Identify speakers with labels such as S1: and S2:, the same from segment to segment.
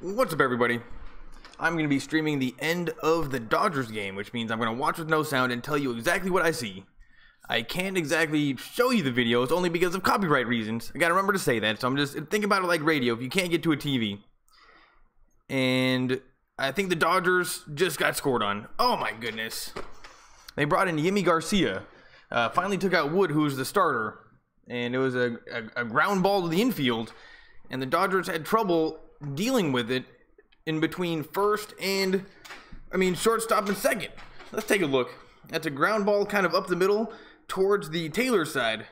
S1: What's up, everybody? I'm going to be streaming the end of the Dodgers game, which means I'm going to watch with no sound and tell you exactly what I see. I can't exactly show you the videos only because of copyright reasons. I got to remember to say that, so I'm just think about it like radio if you can't get to a TV. And I think the Dodgers just got scored on. Oh my goodness. They brought in Yimi Garcia. Finally took out Wood, who's the starter. And it was a ground ball to the infield. And the Dodgers had trouble dealing with it in between shortstop and second. Let's take a look. That's a ground ball kind of up the middle towards the Taylor side.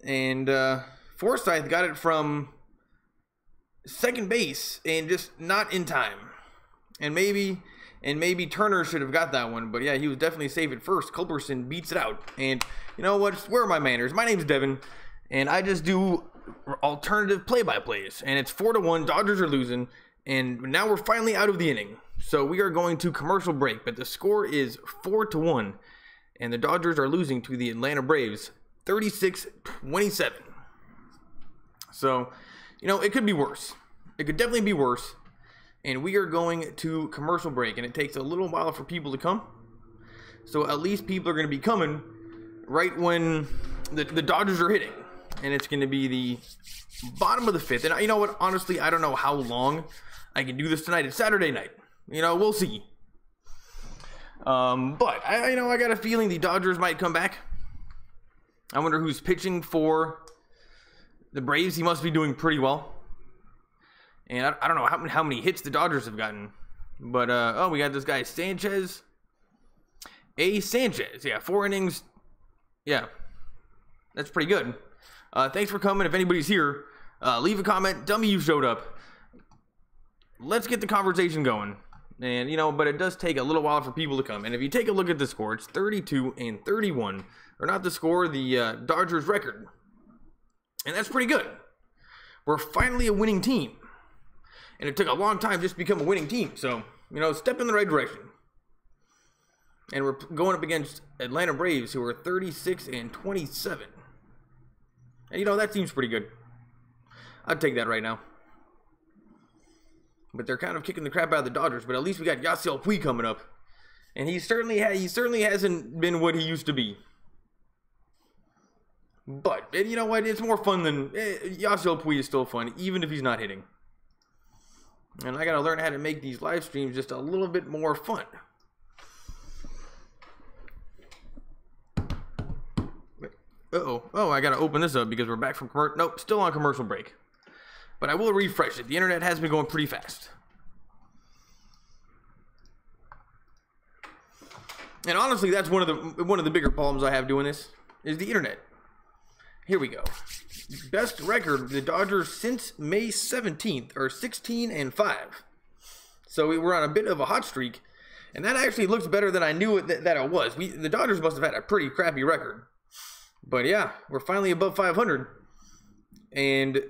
S1: And Forsythe got it from second base and just not in time. And maybe Turner should have got that one, but yeah, he was definitely safe at first. Culberson beats it out. And you know what? Where are my manners? My name's Devin, and I just do alternative play-by-plays. And it's 4-1. Dodgers are losing, and now we're finally out of the inning. So we are going to commercial break, but the score is 4-1, and the Dodgers are losing to the Atlanta Braves 36-27. So, you know, it could be worse. It could definitely be worse. And we are going to commercial break, and it takes a little while for people to come. So at least people are going to be coming right when the Dodgers are hitting. And it's going to be the bottom of the fifth. And you know what? Honestly, I don't know how long I can do this tonight. It's Saturday night. You know, we'll see. But I got a feeling the Dodgers might come back. I wonder who's pitching for the Braves. He must be doing pretty well. And I don't know how many hits the Dodgers have gotten. But, we got this guy, Sanchez. Sanchez. Yeah, 4 innings. Yeah, that's pretty good. Thanks for coming. If anybody's here, leave a comment. Tell me you showed up. Let's get the conversation going. And, but it does take a little while for people to come. And if you take a look at the score, it's 32-31. Or not the score, the Dodgers record. And that's pretty good. We're finally a winning team. And it took a long time just to become a winning team. So, step in the right direction. And we're going up against Atlanta Braves, who are 36-27. And, that seems pretty good. I'd take that right now. But they're kind of kicking the crap out of the Dodgers. But at least we got Yasiel Puig coming up. And he certainly hasn't been what he used to be. But, you know what? It's more fun than... Yasiel Puig is still fun, even if he's not hitting. And I gotta learn how to make these live streams just a little bit more fun. Oh, I gotta open this up because we're back from commercial. Nope, still on commercial break. But I will refresh it. The internet has been going pretty fast. And honestly, that's one of the bigger problems I have doing this is the internet. Here we go. Best record the Dodgers since May 17th are 16-5. So we were on a bit of a hot streak, and that actually looks better than I knew that it was. The Dodgers must have had a pretty crappy record. But yeah, we're finally above 500, and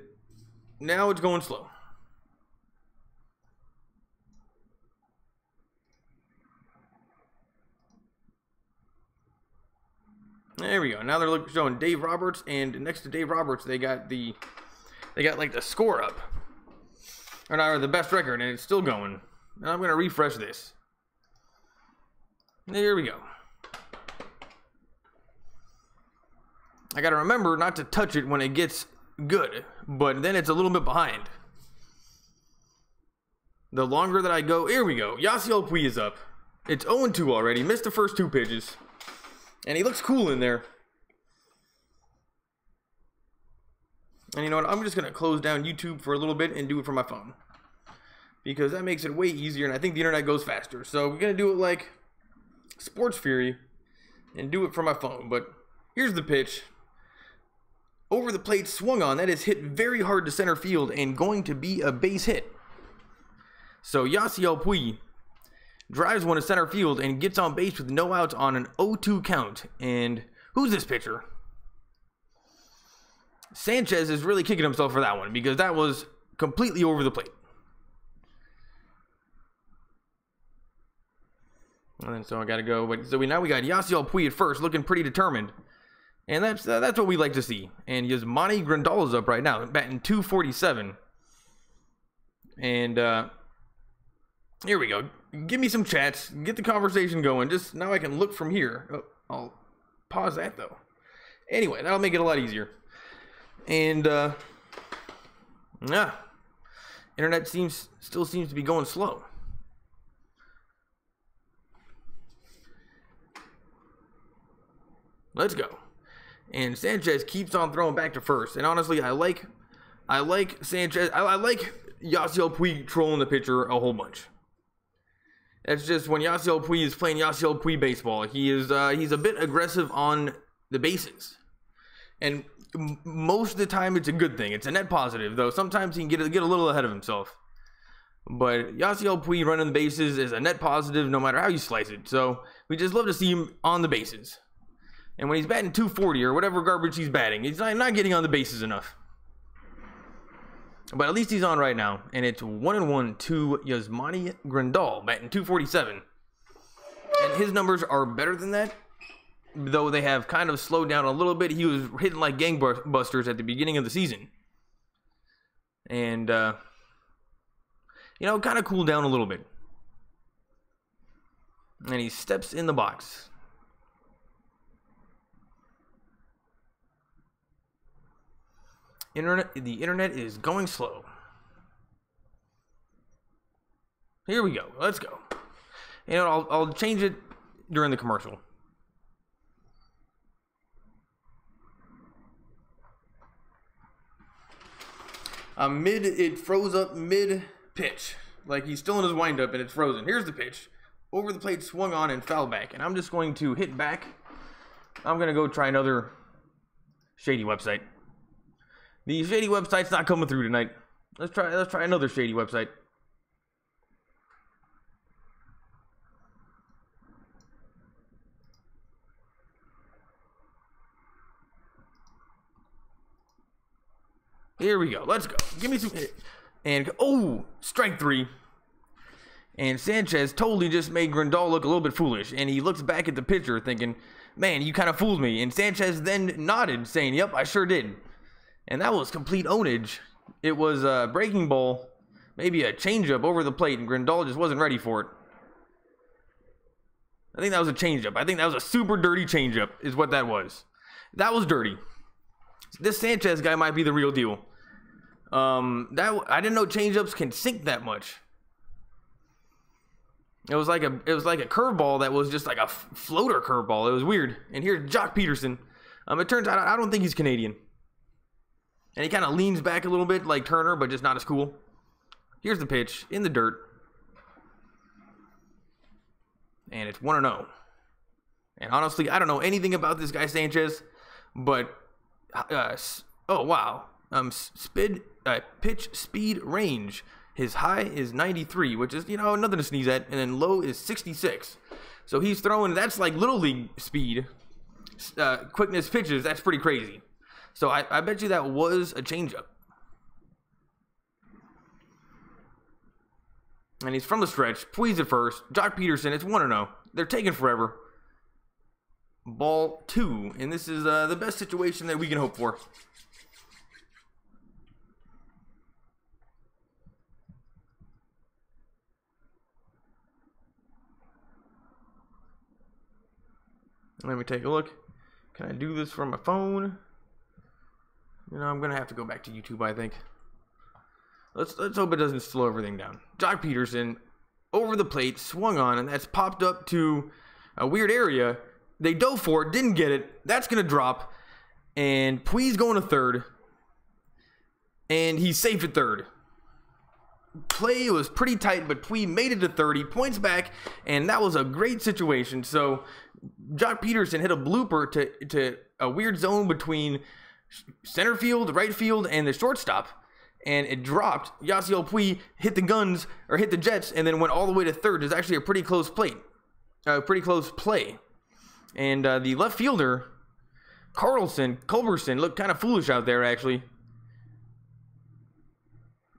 S1: now it's going slow. There we go. Now they're showing Dave Roberts, and next to Dave Roberts, they got like the score up, or the best record, and it's still going. And I'm gonna refresh this. There we go. I gotta remember not to touch it when it gets good, but then it's a little bit behind. The longer that I go, here we go. Yasiel Puig is up. It's 0-2 already. Missed the first 2 pitches. And he looks cool in there. And you know what? I'm just going to close down YouTube for a little bit and do it from my phone. Because that makes it way easier, and I think the internet goes faster. So we're going to do it like Sports Fury and do it from my phone. But here's the pitch. Over the plate, swung on. That is hit very hard to center field and going to be a base hit. So Yasiel Puig drives one to center field and gets on base with no outs on an 0-2 count. And who's this pitcher? Sanchez is really kicking himself for that one because that was completely over the plate. And then so I got to go. But so now we got Yasiel Puig at first, looking pretty determined. And that's what we like to see. And Yasmani Grandal is up right now, batting .247. And here we go. Give me some chats. Get the conversation going. Just now I can look from here. Oh, I'll pause that though. Anyway, that'll make it a lot easier. And yeah, internet still seems to be going slow. Let's go. And Sanchez keeps on throwing back to first. And honestly, I like Sanchez. I like Yasiel Puig trolling the pitcher a whole bunch. That's just when Yasiel Puig is playing Yasiel Puig baseball. He's a bit aggressive on the bases. And most of the time it's a good thing. It's a net positive, though sometimes he can get a little ahead of himself. But Yasiel Puig running the bases is a net positive no matter how you slice it. So we just love to see him on the bases. And when he's batting 240 or whatever garbage he's batting, he's not getting on the bases enough. But at least he's on right now. And it's 1-1 to Yasmani Grandal, batting 247. And his numbers are better than that, though they have kind of slowed down a little bit. He was hitting like gangbusters at the beginning of the season. And, you know, kind of cooled down a little bit. And he steps in the box. The internet is going slow. Here we go. Let's go. You know, I'll change it during the commercial. It froze up mid pitch. Like he's still in his windup and it's frozen. Here's the pitch. Over the plate, swung on and foul back. And I'm just going to hit back. I'm going to go try another shady website. The shady website's not coming through tonight. Let's try another shady website. Here we go. Let's go. Give me some. And oh, strike three. And Sanchez totally just made Grandal look a little bit foolish. And he looks back at the pitcher thinking, man, you kind of fooled me. And Sanchez then nodded saying, yep, I sure did. And that was complete ownage. It was a breaking ball, maybe a changeup over the plate, and Grandal just wasn't ready for it. I think that was a changeup. I think that was a super dirty changeup, is what that was. That was dirty. This Sanchez guy might be the real deal. I didn't know changeups can sink that much. It was like a curveball that was just like a floater curveball. It was weird. And here's Joc Pederson. It turns out I don't think he's Canadian. And he kind of leans back a little bit like Turner, but just not as cool. Here's the pitch in the dirt. And it's 1-0. And honestly, I don't know anything about this guy Sanchez, but oh wow. Pitch speed range. His high is 93, which is, you know, nothing to sneeze at, and then low is 66. So he's throwing, that's like little league speed. Quickness pitches, that's pretty crazy. So I bet you that was a changeup. And he's from the stretch. Puig's at first. Joc Pederson, it's 1-0. They're taking forever. Ball 2. And this is the best situation that we can hope for. Let me take a look. Can I do this from my phone? You know, I'm going to have to go back to YouTube, I think. Let's hope it doesn't slow everything down. Joc Pederson, over the plate, swung on, and that's popped up to a weird area. They dove for it, didn't get it. That's going to drop. And Puig's going to third. And he's safe at third. Play was pretty tight, but Puig made it to 30, points back, and that was a great situation. So Joc Pederson hit a blooper to a weird zone between center field, right field, and the shortstop, and it dropped. Yasiel Puig hit the guns, or hit the Jets, and then went all the way to third. It's actually a pretty close play. And the left fielder, Culberson, looked kind of foolish out there, actually.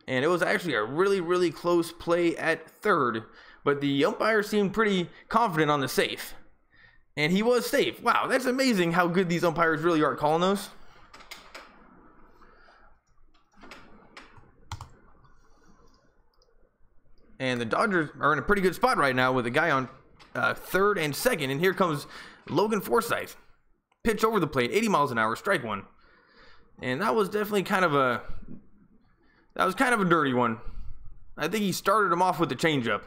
S1: And it was actually a really, really close play at third. But the umpire seemed pretty confident on the safe. And he was safe. Wow, that's amazing how good these umpires really are at calling those. And the Dodgers are in a pretty good spot right now with a guy on third and second. And here comes Logan Forsythe. Pitch over the plate, 80 miles an hour, strike one. And that was definitely kind of a dirty one. I think he started him off with the changeup.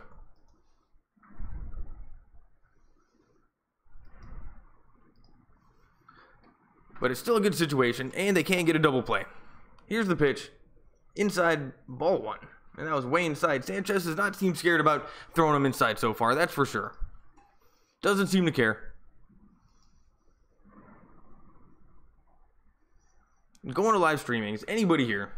S1: But it's still a good situation, and they can't get a double play. Here's the pitch. Inside, ball one. And that was way inside. Sanchez does not seem scared about throwing him inside so far, that's for sure. Doesn't seem to care. Going to live streaming. Is anybody here?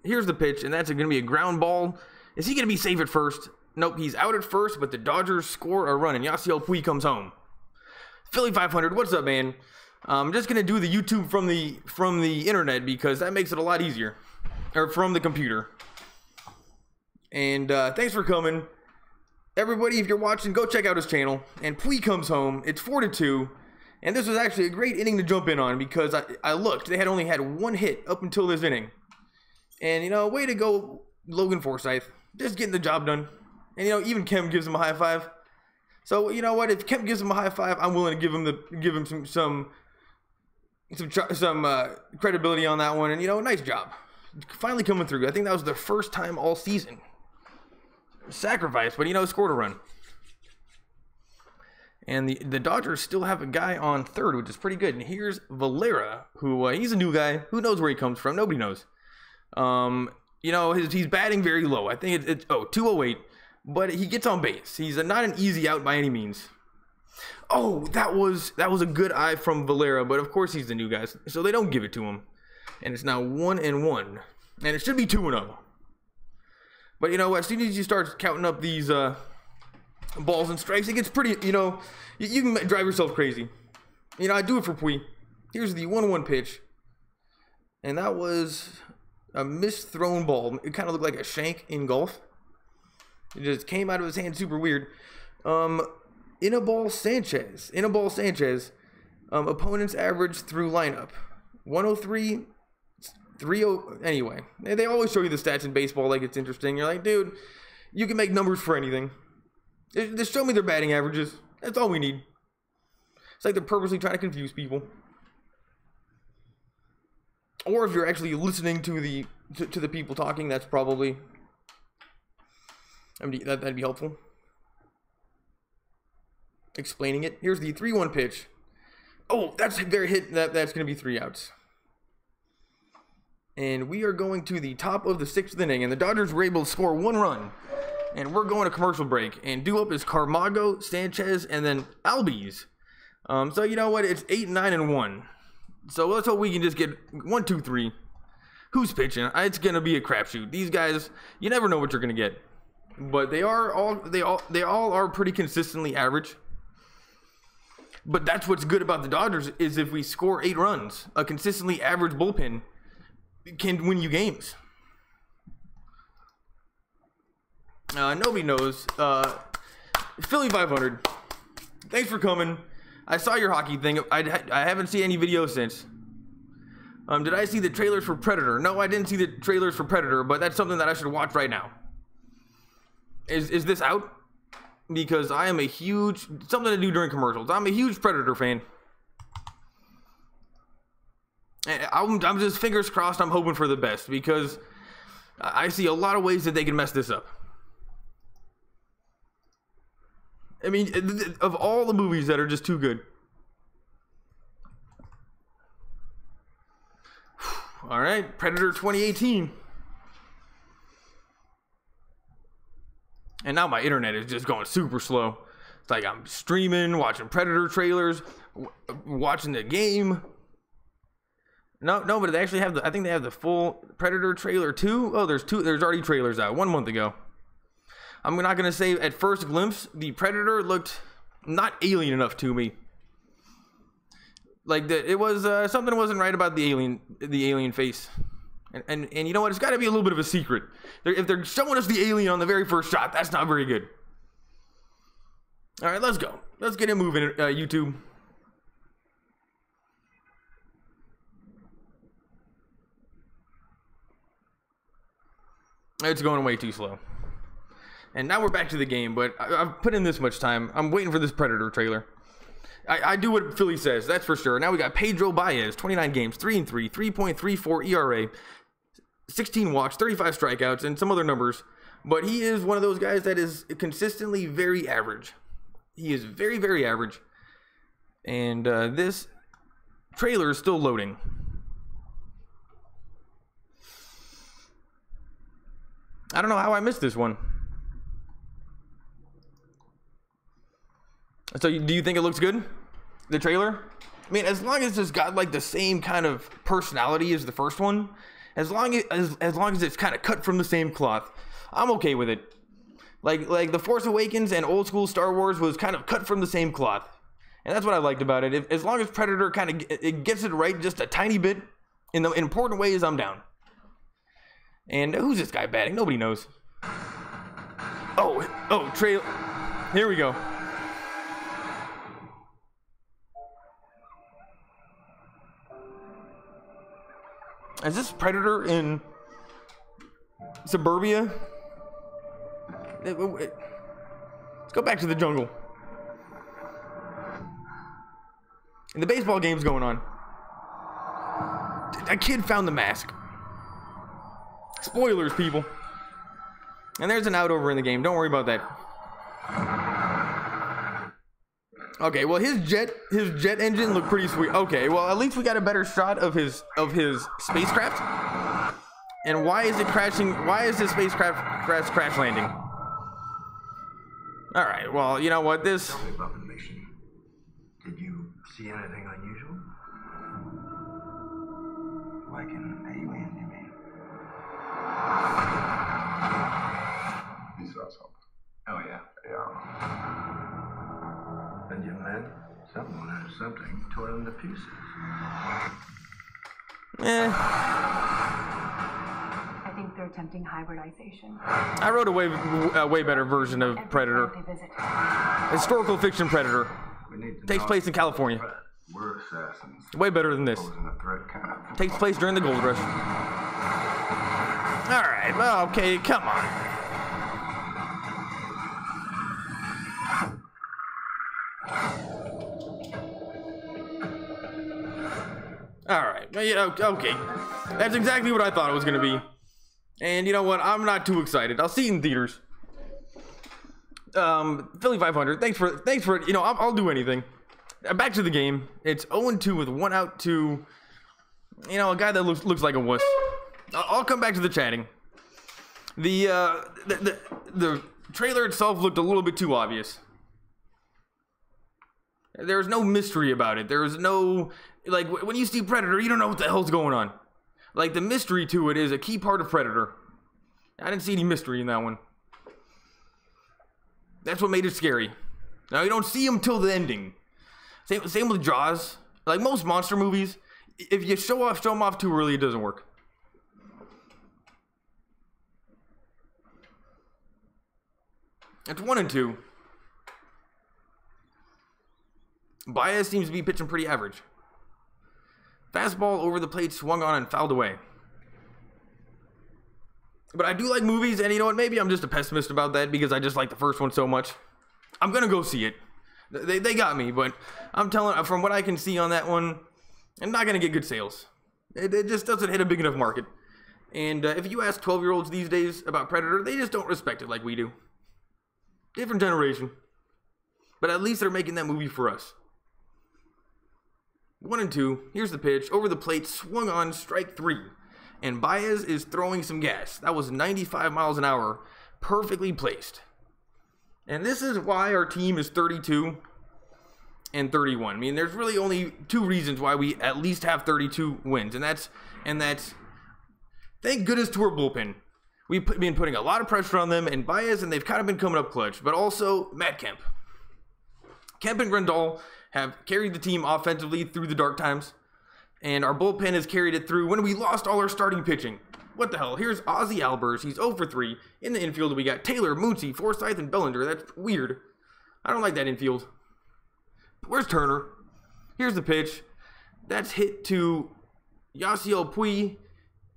S1: Here's the pitch, and that's going to be a ground ball. Is he going to be safe at first? Nope, he's out at first, but the Dodgers score a run, and Yasiel Puig comes home. Philly 500, what's up, man? I'm just going to do the YouTube from the internet because that makes it a lot easier. Or from the computer. And thanks for coming. Everybody, if you're watching, go check out his channel. And Puig comes home. It's 4-2. And this was actually a great inning to jump in on because I looked. They had only had one hit up until this inning. And, you know, way to go, Logan Forsythe. Just getting the job done. And, you know, even Kemp gives him a high five. So, you know what? If Kemp gives him a high five, I'm willing to give him some credibility on that one. And, you know, nice job. Finally coming through. I think that was the first time all season. Sacrifice, but, you know, scored a run. And the Dodgers still have a guy on third, which is pretty good. And here's Valera, who he's a new guy. Who knows where he comes from? Nobody knows. You know, he's batting very low. I think it's 208, but he gets on base. He's not an easy out by any means. Oh, that was a good eye from Valera, but of course he's the new guy, so they don't give it to him. And it's now 1-1, and it should be 2-0. But you know, as soon as you start counting up these balls and strikes, it gets pretty. You know, you can drive yourself crazy. You know, I do it for Puig. Here's the 1-1 pitch, and that was a misthrown ball. It kind of looked like a shank in golf. It just came out of his hand super weird. Inabal Sanchez. Opponent's average through lineup 103, 30. Anyway, they always show you the stats in baseball like it's interesting. You're like, dude, you can make numbers for anything. Just show me their batting averages. That's all we need. It's like they're purposely trying to confuse people. Or if you're actually listening to the people talking, that's probably that'd be helpful. Explaining it. Here's the 3-1 pitch. Oh, that's their hit. That's going to be 3 outs. And we are going to the top of the 6th inning, and the Dodgers were able to score 1 run. And we're going to commercial break. And due up is Camargo, Sanchez, and then Albies. So you know what? It's 8, 9, and 1. So let's hope we can just get 1, 2, 3. Who's pitching? It's gonna be a crapshoot. These guys, you never know what you're gonna get, but they all are pretty consistently average. But that's what's good about the Dodgers is if we score 8 runs, a consistently average bullpen can win you games. Nobody knows. Philly 500. Thanks for coming. I saw your hockey thing. I haven't seen any videos since. Did I see the trailers for Predator? No, I didn't see the trailers for Predator, but that's something that I should watch right now. Is this out? Because I am a huge... Something to do during commercials. I'm a huge Predator fan. And I'm just fingers crossed. I'm hoping for the best because I see a lot of ways that they can mess this up. I mean, of all the movies that are just too good. All right, Predator 2018. And now my internet is just going super slow. It's like I'm streaming, watching Predator trailers, watching the game. No, but they actually have I think they have the full Predator trailer too. Oh, there's already trailers out 1 month ago. I'm not going to say at first glimpse, the Predator looked not alien enough to me. Like it was something wasn't right about the alien face. And you know what? It's got to be a little bit of a secret. If they're showing us the alien on the very first shot, that's not very good. All right, let's go. Let's get it moving, YouTube. It's going way too slow. And now we're back to the game, but I've put in this much time. I'm waiting for this Predator trailer. I do what Philly says, that's for sure. Now we got Pedro Baez, 29 games, 3-3, 3.34 ERA, 16 walks, 35 strikeouts, and some other numbers. But he is one of those guys that is consistently very average. He is very, very average. And this trailer is still loading. I don't know how I missed this one. So do you think it looks good? The trailer? I mean, as long as it's got like the same kind of personality as the first one, as long as it's kind of cut from the same cloth, I'm okay with it. Like The Force Awakens and old school Star Wars was kind of cut from the same cloth. And that's what I liked about it. As long as Predator kind of it gets it right just a tiny bit in the important ways, I'm down. And who's this guy batting? Nobody knows. Oh, trail. Here we go. Is this Predator in suburbia? Let's go back to the jungle. And the baseball game's going on. A kid found the mask. Spoilers, people. And there's an out over in the game. Don't worry about that. Okay, well his jet engine looked pretty sweet. Okay, well at least we got a better shot of his spacecraft. And why is it crashing? Why is his spacecraft crash landing? All right, well, you know what, this.
S2: Tell me about the mission. Did you see anything unusual? Like an alien, you mean?
S3: He saw something.
S2: Oh yeah.
S3: Yeah.
S2: And young man, someone has something torn to pieces.
S4: I think they're attempting hybridization.
S1: I wrote a way better version of Predator. Historical fiction Predator. Takes place in California.
S3: We're assassins.
S1: Way better than this.
S3: Posing a threat kind of.
S1: Takes place during the Gold Rush. Alright, well, okay, come on. Alright, yeah, okay. That's exactly what I thought it was going to be. And you know what? I'm not too excited. I'll see it in theaters. Philly 500. Thanks for you know, I'll do anything. Back to the game. It's 0-2 with 1 out to, you know, a guy that looks like a wuss. I'll come back to the chatting. The trailer itself looked a little bit too obvious. There's no mystery about it. There's no, like, when you see Predator, you don't know what the hell's going on. Like, the mystery to it is a key part of Predator. I didn't see any mystery in that one. That's what made it scary. Now, you don't see him till the ending. Same with Jaws. Like most monster movies, if you show them off too early, it doesn't work. It's 1-2. Baez seems to be pitching pretty average. Fastball over the plate swung on and fouled away. But I do like movies, and you know what? Maybe I'm just a pessimist about that because I just like the first one so much. I'm gonna go see it. They got me, but I'm telling, from what I can see on that one, I'm not gonna get good sales. It just doesn't hit a big enough market. And if you ask 12-year-olds these days about Predator, they just don't respect it like we do. Different generation. But at least they're making that movie for us. 1-2. Here's the pitch. Over the plate, swung on, strike 3. And Baez is throwing some gas. That was 95 miles an hour. Perfectly placed. And this is why our team is 32 and 31. I mean, there's really only 2 reasons why we at least have 32 wins. And that's thank goodness to our bullpen. We've been putting a lot of pressure on them and Baez, and they've kind of been coming up clutch. But also Matt Kemp. Kemp and Grandal have carried the team offensively through the dark times. And our bullpen has carried it through when we lost all our starting pitching. What the hell? Here's Ozzy Albers. He's 0 for 3. In the infield, we got Taylor, Muncy, Forsythe, and Bellinger. That's weird. I don't like that infield. Where's Turner? Here's the pitch. That's hit to Yasiel Puig.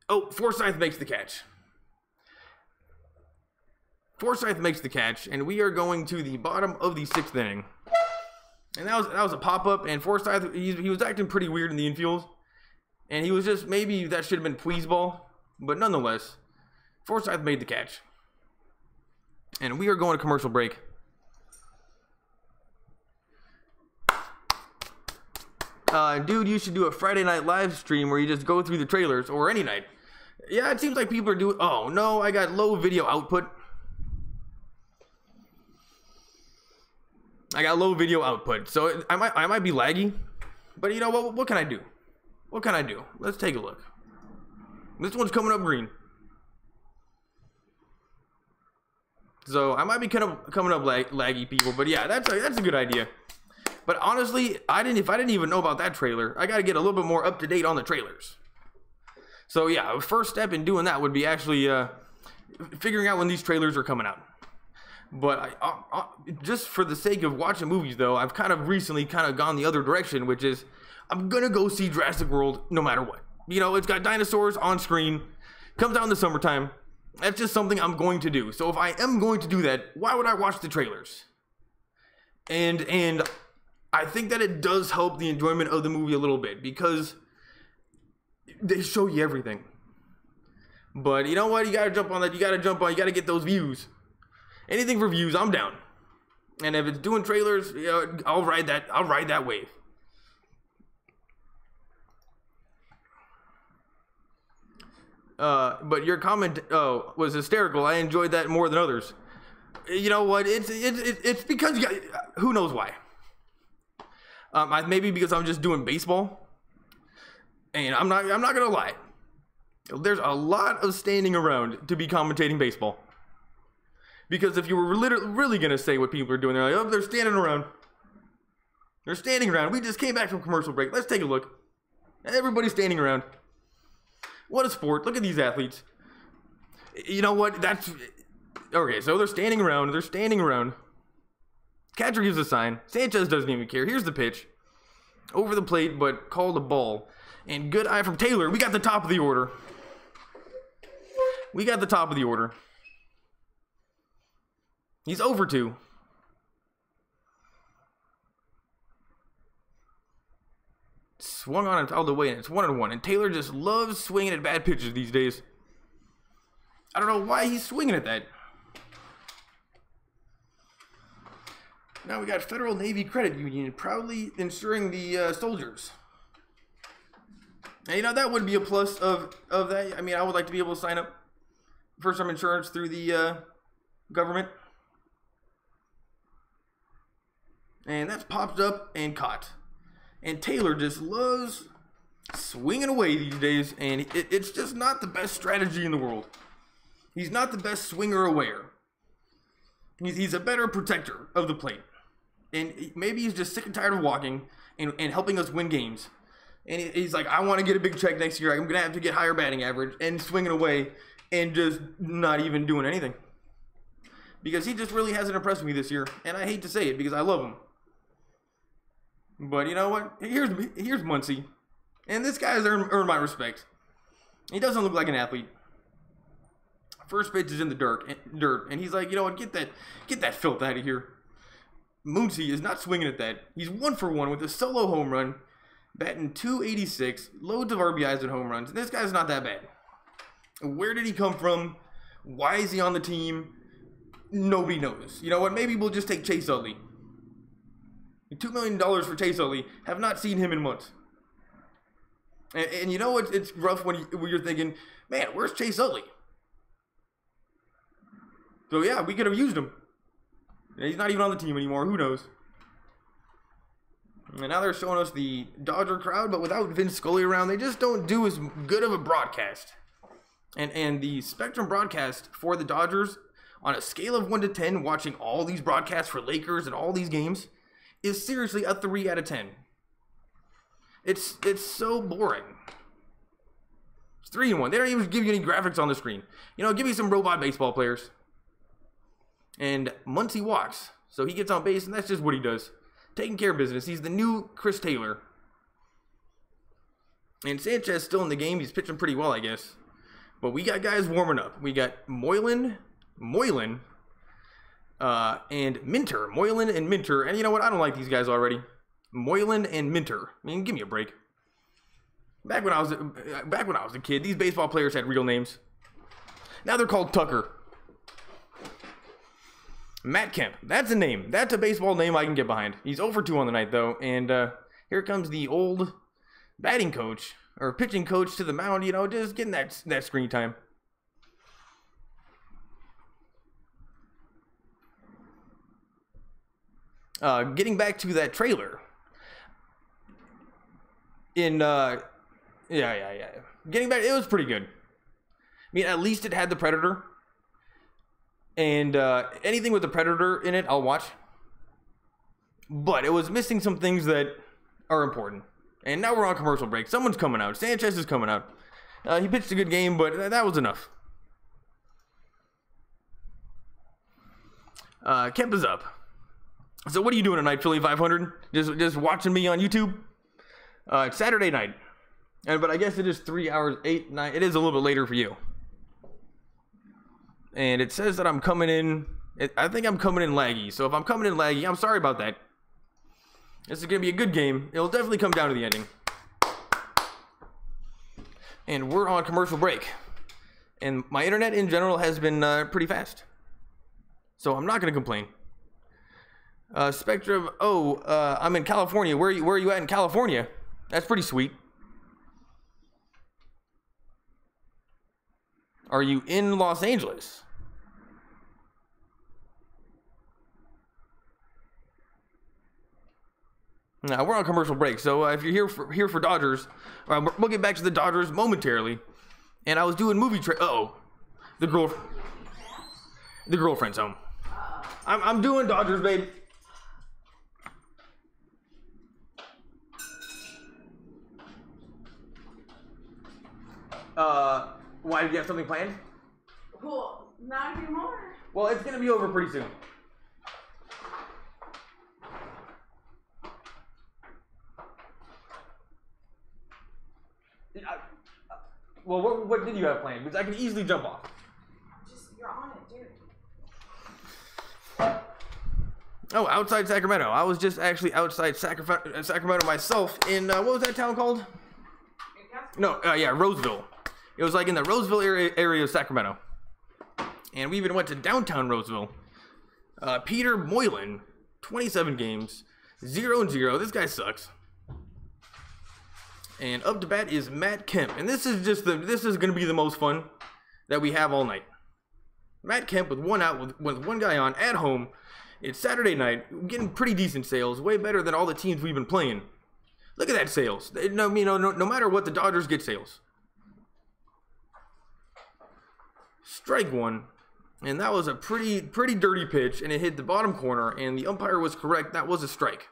S1: Oh, Forsythe makes the catch. Forsythe makes the catch, and we are going to the bottom of the 6th inning. And that was a pop-up, and Forsythe, he was acting pretty weird in the infield. And he was just, maybe that should have been Puig's ball. But nonetheless, Forsythe made the catch. And we are going to commercial break. Dude, you should do a Friday night live stream where you just go through the trailers, or any night. Yeah, it seems like people are doing... Oh, no, I got low video output. So I might be laggy. But you know what can I do? What can I do? Let's take a look. This one's coming up green. So I might be coming up laggy, people. But yeah, that's a good idea. But honestly, if I didn't even know about that trailer, I got to get a little bit more up to date on the trailers. So yeah, first step in doing that would be actually figuring out when these trailers are coming out. But just for the sake of watching movies, though, I've recently gone the other direction, which is I'm gonna go see Jurassic World no matter what. You know, it's got dinosaurs on screen, comes out in the summertime. That's just something I'm going to do. So if I am going to do that, why would I watch the trailers? And I think that it does help the enjoyment of the movie a little bit, because they show you everything. But you know what? You gotta jump on that. You gotta get those views. Anything for views, I'm down. And if it's doing trailers, you know, I'll ride that wave. But your comment was hysterical. I enjoyed that more than others. You know what? It's because who knows why. Maybe because I'm just doing baseball. And I'm not gonna lie. There's a lot of standing around to be commentating baseball. Because if you were really gonna say what people are doing, they're like, oh, they're standing around. They're standing around. We just came back from commercial break. Let's take a look. Everybody's standing around. What a sport. Look at these athletes. You know what? That's... Okay, so they're standing around. Catcher gives a sign. Sanchez doesn't even care. Here's the pitch. Over the plate, but called a ball. And good eye from Taylor. We got the top of the order. He's over 2. Swung on and fouled away, and it's 1-1. And Taylor just loves swinging at bad pitches these days. I don't know why he's swinging at that. Now we got Federal Navy Credit Union proudly insuring the soldiers. And you know, that would be a plus of that. I mean, I would like to be able to sign up for some insurance through the government. And that's popped up and caught. And Taylor just loves swinging away these days. And it's just not the best strategy in the world. He's not the best swinger awayer. He's a better protector of the plate. And maybe he's just sick and tired of walking and helping us win games. And he's like, I want to get a big check next year. I'm going to have to get higher batting average, and swinging away and just not even doing anything. Because he just really hasn't impressed me this year. And I hate to say it because I love him. But you know what? Here's Muncy. And this guy has earned my respect. He doesn't look like an athlete. First pitch is in the dirt, and he's like, you know what? Get that filth out of here. Muncy is not swinging at that. He's 1 for 1 with a solo home run, batting .286, loads of RBIs and home runs. And this guy's not that bad. Where did he come from? Why is he on the team? Nobody knows. You know what? Maybe we'll just take Chase Utley. $2 million for Chase Utley. Have not seen him in months. And you know what? It's rough when you're thinking, man, where's Chase Utley? So yeah, we could have used him. He's not even on the team anymore. Who knows? And now they're showing us the Dodger crowd, but without Vince Scully around, they just don't do as good of a broadcast. And the Spectrum broadcast for the Dodgers, on a scale of 1 to 10, watching all these broadcasts for Lakers and all these games, is seriously a 3 out of 10. It's so boring. It's 3-1. They don't even give you any graphics on the screen. You know, give me some robot baseball players. And Muncy walks, so he gets on base, and that's just what he does. Taking care of business. He's the new Chris Taylor. And Sanchez still in the game. He's pitching pretty well, I guess. But we got guys warming up. We got Moylan and Minter, Moylan and Minter. And you know what? I don't like these guys already. Moylan and Minter. I mean, give me a break. Back when I was a kid, these baseball players had real names. Now they're called Tucker. Matt Kemp. That's a name. That's a baseball name I can get behind. He's 0 for 2 on the night, though. And here comes the old batting coach, or pitching coach to the mound, you know, just getting that screen time. Getting back to that trailer. Getting back, it was pretty good. I mean, at least it had the Predator. And anything with the Predator in it, I'll watch. But it was missing some things that are important. And now we're on commercial break. Someone's coming out. Sanchez is coming out. He pitched a good game, but that was enough. Kemp is up. So what are you doing tonight, Philly 500? Just watching me on YouTube? It's Saturday night. But I guess it is 3 hours, 8, 9. It is a little bit later for you. And it says that I'm coming in. I think I'm coming in laggy. So if I'm coming in laggy, I'm sorry about that. This is going to be a good game. It'll definitely come down to the ending. And we're on commercial break. And my internet in general has been pretty fast. So I'm not going to complain. Spectrum. I'm in California. Where are you at in California? That's pretty sweet. Are you in Los Angeles? Now we're on commercial break, so if you're here for Dodgers, we'll get back to the Dodgers momentarily. And I was doing movie the girlfriend's home. I'm doing Dodgers, babe. Why, do you have something planned?
S5: Well, not anymore.
S1: Well, it's gonna be over pretty soon. Well, what did you have planned? Because I can easily jump off.
S5: You're on it, dude.
S1: Oh, outside Sacramento. I was just actually outside Sacramento myself in, what was that town called? No, Roseville. It was like in the Roseville area of Sacramento. And we even went to downtown Roseville. Peter Moylan, 27 games, 0-0. This guy sucks. And up to bat is Matt Kemp. And this is going to be the most fun that we have all night. Matt Kemp with one out, with one guy on at home. It's Saturday night, getting pretty decent sales, way better than all the teams we've been playing. Look at that sales. No matter what, the Dodgers get sales. Strike one, and that was a pretty dirty pitch, and it hit the bottom corner, and the umpire was correct. That was a strike,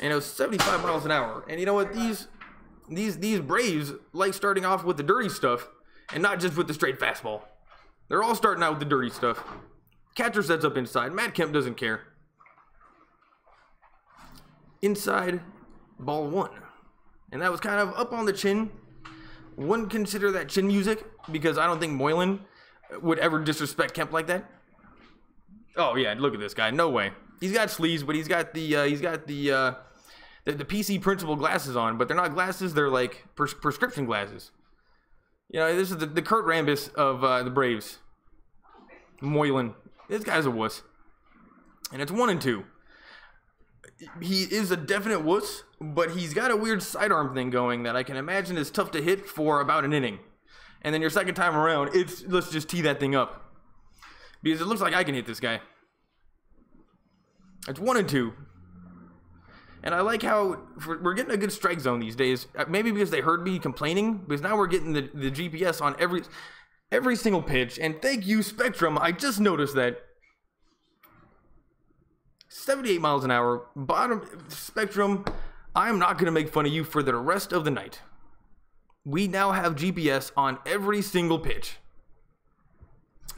S1: and it was 75 miles an hour. And you know what? These Braves like starting off with the dirty stuff, and not just with the straight fastball. They're all starting out with the dirty stuff. Catcher sets up inside. Matt Kemp doesn't care. Inside, ball one. And that was kind of up on the chin. Wouldn't consider that chin music because I don't think Moylan would ever disrespect Kemp like that. Oh yeah, look at this guy. No way. He's got sleeves, but he's got the PC principal glasses on, but they're not glasses. They're like prescription glasses. You know, this is the Kurt Rambis of the Braves. Moylan. This guy's a wuss. And it's 1-2. He is a definite wuss, but he's got a weird sidearm thing going that I can imagine is tough to hit for about an inning. And then your second time around, let's just tee that thing up. Because it looks like I can hit this guy. It's 1-2. And I like how we're getting a good strike zone these days. Maybe because they heard me complaining, because now we're getting the GPS on every single pitch. And thank you, Spectrum. I just noticed that. 78 miles an hour. Bottom Spectrum, I'm not going to make fun of you for the rest of the night. We now have GPS on every single pitch.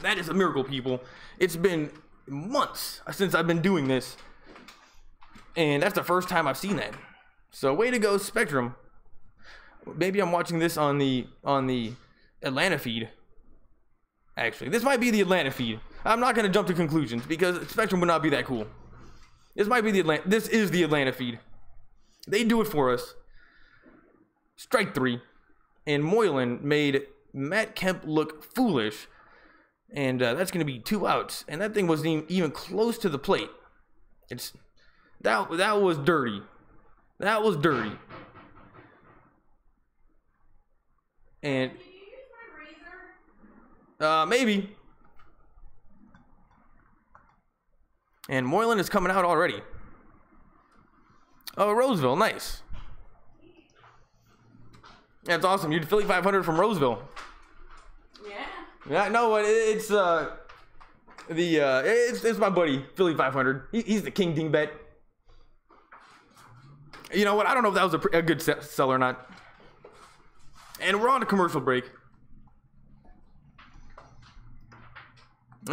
S1: That is a miracle, people. It's been months since I've been doing this. And that's the first time I've seen that. So way to go, Spectrum. Maybe I'm watching this on the Atlanta feed. Actually, this might be the Atlanta feed. I'm not gonna jump to conclusions because Spectrum would not be that cool. This might be the Atlanta. This is the Atlanta feed. They do it for us. Strike 3, and Moylan made Matt Kemp look foolish, and that's gonna be 2 outs. And that thing wasn't even close to the plate. That was dirty. That was dirty. And
S5: Did you use my razor?
S1: maybe. And Moylan is coming out already. Oh, Roseville, nice. That's awesome. You're Philly 500 from Roseville.
S5: Yeah.
S1: Yeah, no, it's it's my buddy Philly 500. He's the king dingbat. You know what? I don't know if that was a good sell or not. And we're on a commercial break.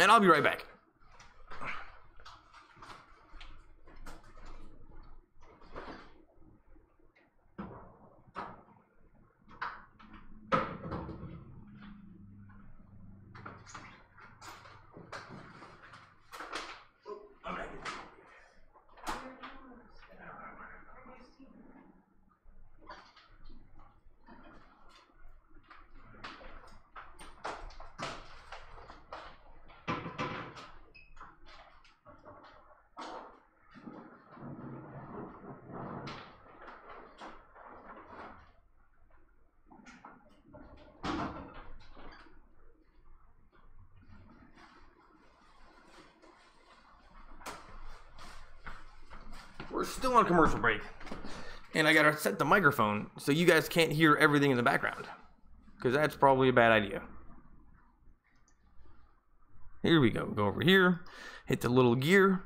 S1: And I'll be right back. We're still on commercial break. And I gotta set the microphone so you guys can't hear everything in the background. Because that's probably a bad idea. Here we go. Go over here. Hit the little gear.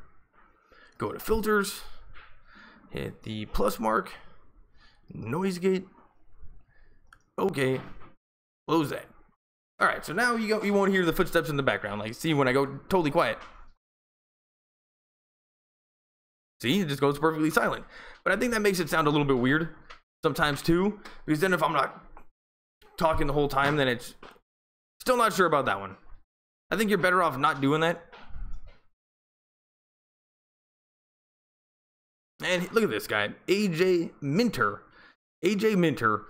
S1: Go to filters. Hit the plus mark. Noise gate. Okay. Close that. Alright, so now you won't hear the footsteps in the background. Like, see when I go totally quiet. See, it just goes perfectly silent. But I think that makes it sound a little bit weird sometimes too. Because then if I'm not talking the whole time, then it's still not sure about that one. I think you're better off not doing that. And look at this guy, AJ Minter. AJ Minter,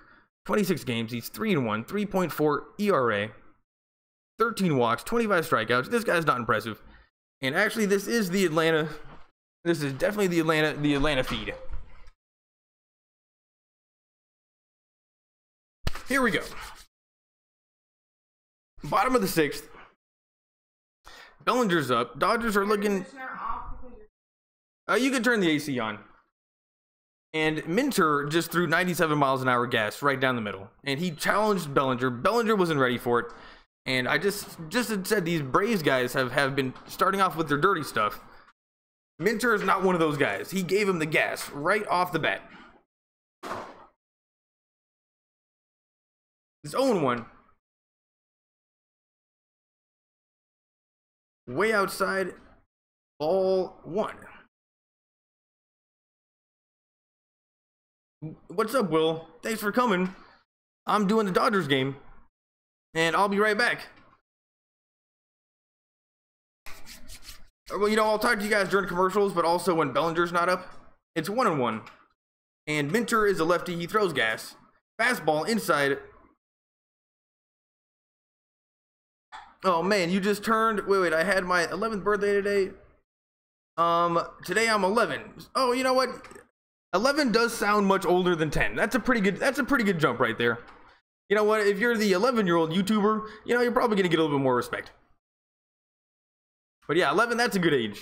S1: 26 games. He's 3-1, 3.4 ERA, 13 walks, 25 strikeouts. This guy's not impressive. And actually, this is the Atlanta. This is definitely the Atlanta feed. Here we go. Bottom of the 6th. Bellinger's up. Dodgers are looking.
S5: Conditioner off because you're
S1: You can turn the AC on. And Minter just threw 97 miles an hour gas right down the middle. And he challenged Bellinger. Bellinger wasn't ready for it. And I just had said these Braves guys have been starting off with their dirty stuff. Minter is not one of those guys. He gave him the gas right off the bat. He's 0-1. Way outside, ball 1. What's up, Will? Thanks for coming. I'm doing the Dodgers game, and I'll be right back. Well, you know, I'll talk to you guys during commercials, but also when Bellinger's not up. It's 1-1. And Minter is a lefty. He throws gas. Fastball inside. Oh, man, you just turned... Wait, I had my 11th birthday today. Today I'm 11. Oh, you know what? 11 does sound much older than 10. That's a pretty good jump right there. You know what? If you're the 11-year-old YouTuber, you know, you're probably going to get a little bit more respect. But yeah, 11, that's a good age.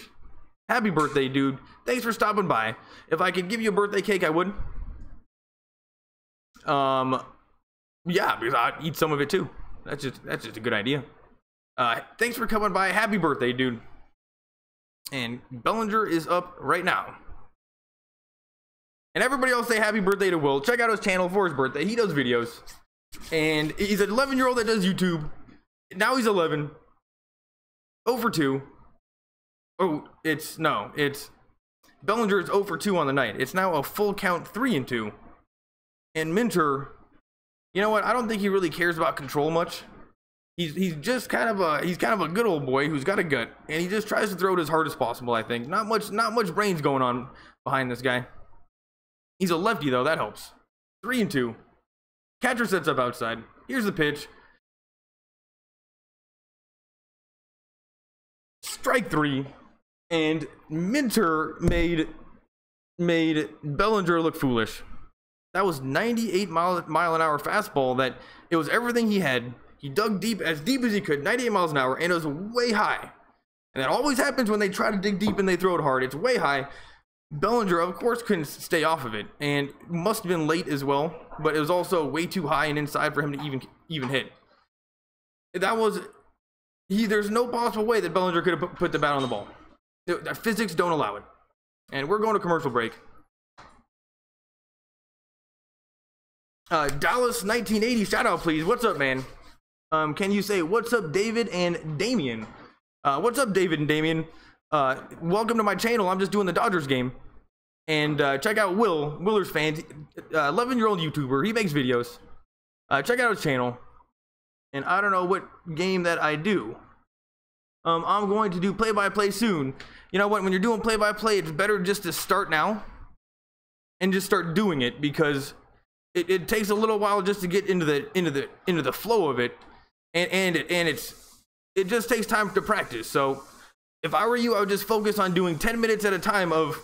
S1: Happy birthday, dude. Thanks for stopping by. If I could give you a birthday cake, I would. Yeah, because I'd eat some of it too. That's just a good idea. Thanks for coming by. Happy birthday, dude. And Bellinger is up right now. And everybody else say happy birthday to Will. Check out his channel for his birthday. He does videos. And he's an 11-year-old that does YouTube. Now he's 11. 0 for 2. Oh, it's Bellinger is 0 for 2 on the night. It's now a full count 3-2. And Minter, you know what? I don't think he really cares about control much. He's just kind of a good old boy who's got a gut, and he just tries to throw it as hard as possible. I think not much brains going on behind this guy. He's a lefty though, that helps. 3-2. Catcher sets up outside. Here's the pitch. Strike 3, and Minter made Bellinger look foolish. That was 98 mile an hour fastball. That it was everything he had. He dug deep as he could, 98 miles an hour, and it was way high. And that always happens when they try to dig deep and they throw it hard. It's way high. Bellinger, of course, couldn't stay off of it, and must have been late as well. But it was also way too high and inside for him to even hit. That was there's no possible way that Bellinger could have put the bat on the ball. The physics don't allow it. And we're going to commercial break. Dallas 1980 shout out, please. What's up, man? Can you say what's up, David and Damien? What's up, David and Damien? Welcome to my channel. I'm just doing the Dodgers game. And check out Willers fans, 11-year-old YouTuber. He makes videos. Check out his channel. And I don't know what game that I do. I'm going to do play-by-play soon. You know what? When you're doing play-by-play, it's better just to start now and just start doing it, because it takes a little while just to get into the flow of it, and it just takes time to practice. So if I were you, I would just focus on doing 10 minutes at a time of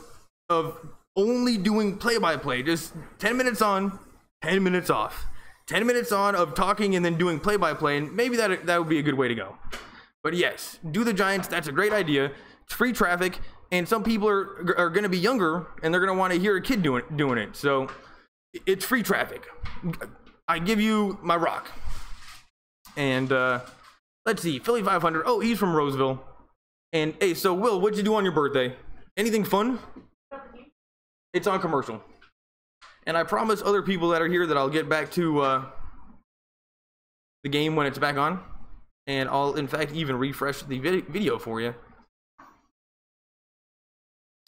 S1: only doing play-by-play. Just 10 minutes on, 10 minutes off. 10 minutes on of talking and then doing play-by-play, and maybe that would be a good way to go. But yes, do the Giants. That's a great idea. It's free traffic, and some people are going to be younger, and they're going to want to hear a kid doing it. So it's free traffic. I give you my rock. And let's see, Philly 500. Oh, he's from Roseville. And hey, so Will, what'd you do on your birthday? Anything fun? It's on commercial. And I promise other people that are here that I'll get back to the game when it's back on. And I'll, in fact, even refresh the video for you.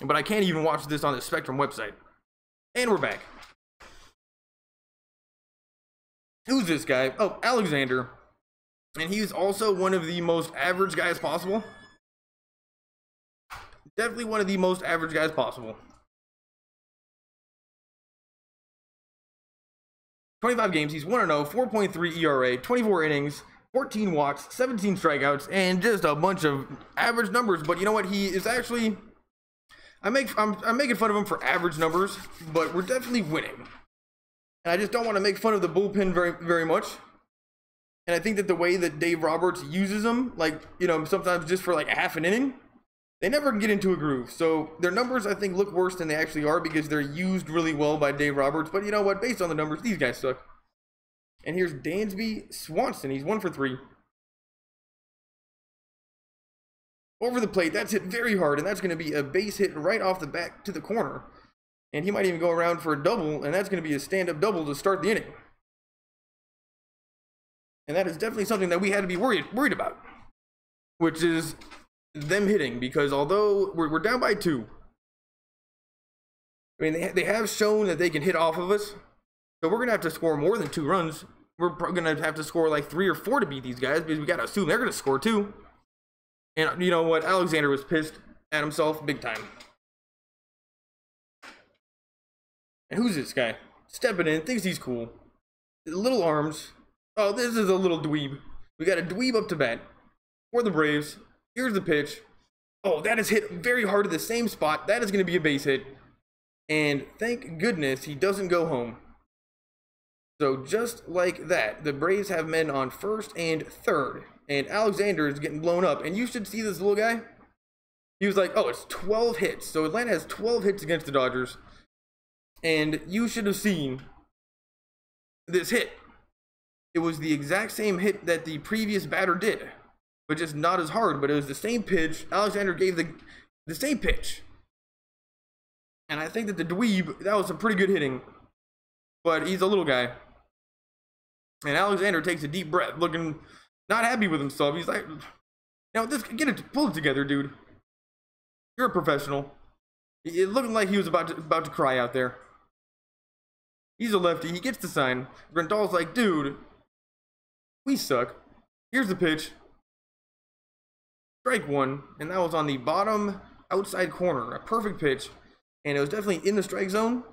S1: But I can't even watch this on the Spectrum website. And we're back. Who's this guy? Oh, Alexander. And he's also one of the most average guys possible. Definitely one of the most average guys possible. 25 games, he's 1-0, 4.3 ERA, 24 innings, 14 walks, 17 strikeouts, and just a bunch of average numbers. But you know what? He is actually, I'm making fun of him for average numbers, but we're definitely winning. And I just don't want to make fun of the bullpen very, very much. And I think that the way that Dave Roberts uses them, like, you know, sometimes just for like a half an inning, they never get into a groove. So their numbers, I think, look worse than they actually are because they're used really well by Dave Roberts. But you know what? Based on the numbers, these guys suck. And here's Dansby Swanson. He's 1 for 3. Over the plate. That's hit very hard. And that's going to be a base hit right off the back to the corner. And he might even go around for a double. And that's going to be a stand-up double to start the inning. And that is definitely something that we had to be worried about. Which is them hitting, because although we're down by 2, I mean, they have shown that they can hit off of us, so we're gonna have to score more than 2 runs. We're gonna have to score like 3 or 4 to beat these guys, because we gotta assume they're gonna score 2. And you know what? Alexander was pissed at himself big time. And who's this guy? Stepping in, thinks he's cool. Little arms. Oh, this is a little dweeb. We got a dweeb up to bat for the Braves. Here's the pitch. Oh, that is hit very hard to the same spot. That is going to be a base hit. And thank goodness he doesn't go home. So just like that, the Braves have men on first and third. And Alexander is getting blown up. And you should see this little guy. He was like, oh, it's 12 hits. So Atlanta has 12 hits against the Dodgers. And you should have seen this hit. It was the exact same hit that the previous batter did, but just not as hard. But it was the same pitch. Alexander gave the same pitch. And I think that the dweeb, that was some pretty good hitting. But he's a little guy. And Alexander takes a deep breath, looking not happy with himself. He's like, now pull it together, dude. You're a professional. It looked like he was about to cry out there. He's a lefty. He gets the sign. Grandal's like, dude, we suck. Here's the pitch. Strike one, and that was on the bottom outside corner. A perfect pitch, and it was definitely in the strike zone,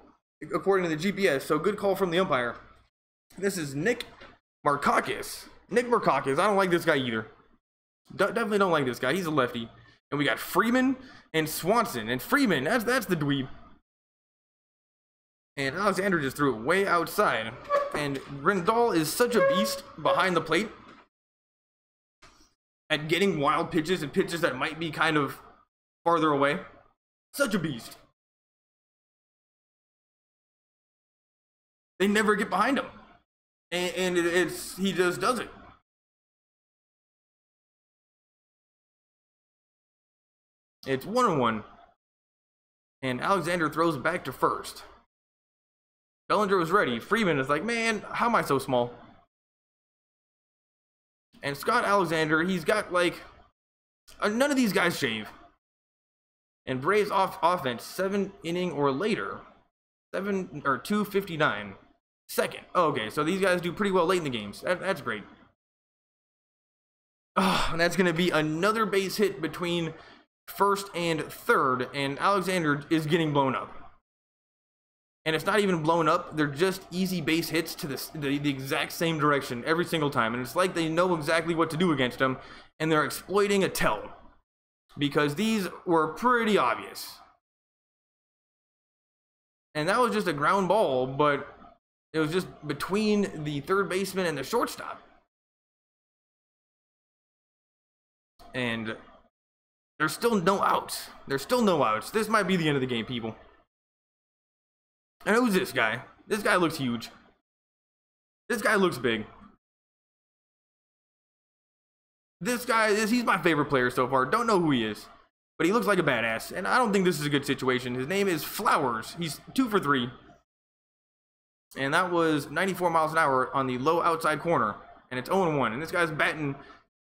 S1: according to the GPS. So good call from the umpire. This is Nick Markakis. Nick Markakis. I don't like this guy either. Definitely don't like this guy. He's a lefty. And we got Freeman and Swanson. And Freeman, that's the dweeb. And Alexander just threw it way outside. And Grandal is such a beast behind the plate at getting wild pitches and pitches that might be kind of farther away. Such a beast. They never get behind him. And he just does it. It's 1-1. And Alexander throws back to first. Bellinger was ready. Freeman is like, man, how am I so small? And Scott Alexander, he's got like, none of these guys shave. And Braves offense, 7 inning or later, 2:59. Second. Oh, okay, so these guys do pretty well late in the games. That's great. Oh, and that's going to be another base hit between first and third, and Alexander is getting blown up. And it's not even blown up, they're just easy base hits to the exact same direction every single time. And it's like they know exactly what to do against him, and they're exploiting a tell. Because these were pretty obvious. And that was just a ground ball, but it was just between the third baseman and the shortstop. And there's still no outs. There's still no outs. This might be the end of the game, people. And who's this guy? This guy looks huge. This guy looks big. This guy, he's my favorite player so far. Don't know who he is, but he looks like a badass. And I don't think this is a good situation. His name is Flowers. He's 2 for 3. And that was 94 miles an hour on the low outside corner. And it's 0-1. And this guy's batting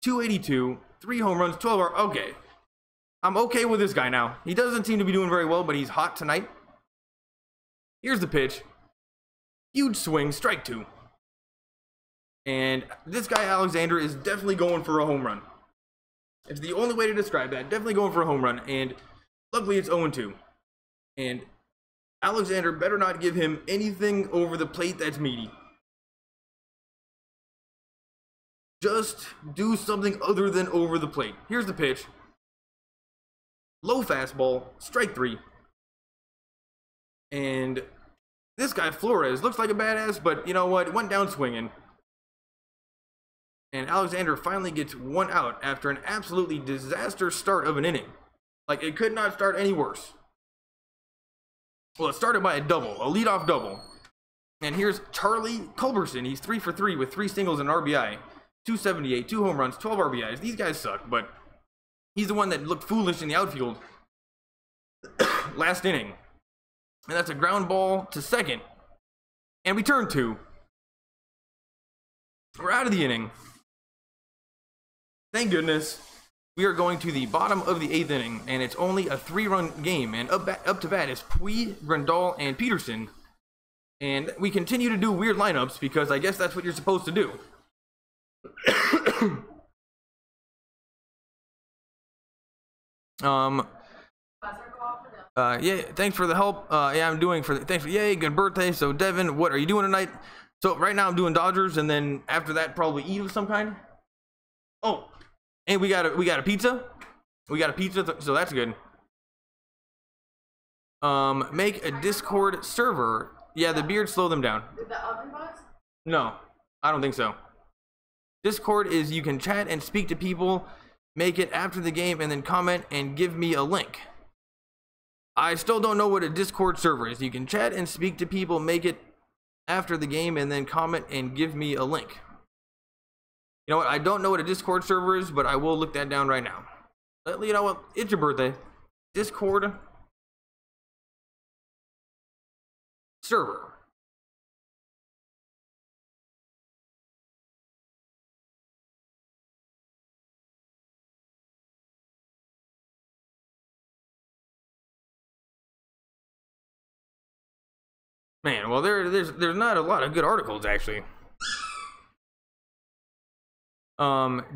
S1: .282, 3 home runs, 12 R. Okay. I'm okay with this guy now. He doesn't seem to be doing very well, but he's hot tonight. Here's the pitch. Huge swing, strike 2. And this guy, Alexander, is definitely going for a home run. It's the only way to describe that. Definitely going for a home run. And luckily, it's 0-2. And Alexander better not give him anything over the plate that's meaty. Just do something other than over the plate. Here's the pitch. Low fastball, strike 3. And this guy, Flores, looks like a badass, but you know what? Went down swinging. And Alexander finally gets 1 out after an absolutely disaster start of an inning. Like, it could not start any worse. Well, it started by a double, a leadoff double. And here's Charlie Culberson. He's 3 for 3 with 3 singles and RBI. 278, 2 home runs, 12 RBIs. These guys suck, but he's the one that looked foolish in the outfield last inning. And that's a ground ball to second. And we turn 2. We're out of the inning. Thank goodness. We are going to the bottom of the 8th inning, and it's only a 3-run game. And up to bat is Puig, Grandal, and Peterson. And we continue to do weird lineups because I guess that's what you're supposed to do. Yeah, thanks for the help. Yeah, I'm doing thanks for, yay, good birthday. So Devin, what are you doing tonight? So right now I'm doing Dodgers, and then after that probably eat of some kind. Oh, and we got a pizza. We got a pizza, so that's good. Make a Discord server. Yeah, the beard slow them down.
S5: Did the oven buzz?
S1: No, I don't think so. Discord is you can chat and speak to people, make it after the game, and then comment and give me a link. I still don't know what a Discord server is. You can chat and speak to people, make it after the game, and then comment and give me a link. You know what? I don't know what a Discord server is, but I will look that down right now. You know what? It's your birthday. Discord server. Man, well there's not a lot of good articles actually.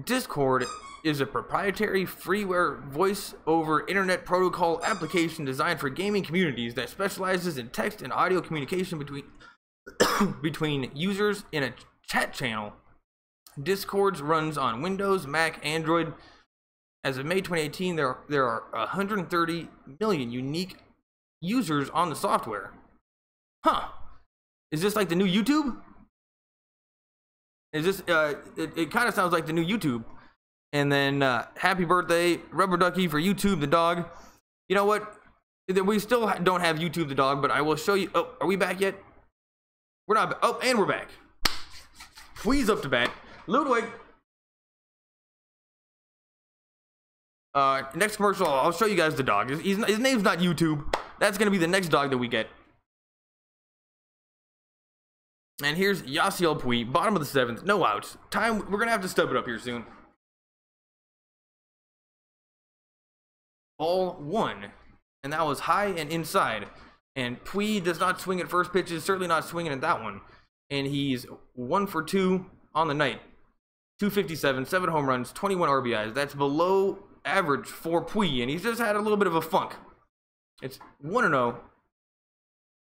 S1: Discord is a proprietary freeware voice over internet protocol application designed for gaming communities that specializes in text and audio communication between between users in a chat channel. Discord runs on Windows, Mac, Android. As of May 2018, there are 130 million unique users on the software. Huh. Is this like the new YouTube? Is this it kind of sounds like the new YouTube. And then happy birthday Rubber Ducky for YouTube the dog. You know what? We still don't have YouTube the dog, but I will show you. Oh, are we back yet? We're not. Oh, and we're back. Please up to bat. Ludwig. Next commercial, I'll show you guys the dog. His name's not YouTube. That's gonna be the next dog that we get. And here's Yasiel Puig, bottom of the 7th, no outs. We're gonna have to step it up here soon. Ball 1, and that was high and inside. And Puig does not swing at first pitches, certainly not swinging at that one. And he's 1 for 2 on the night. 257, 7 home runs, 21 RBIs. That's below average for Puig, and he's just had a little bit of a funk. It's 1-0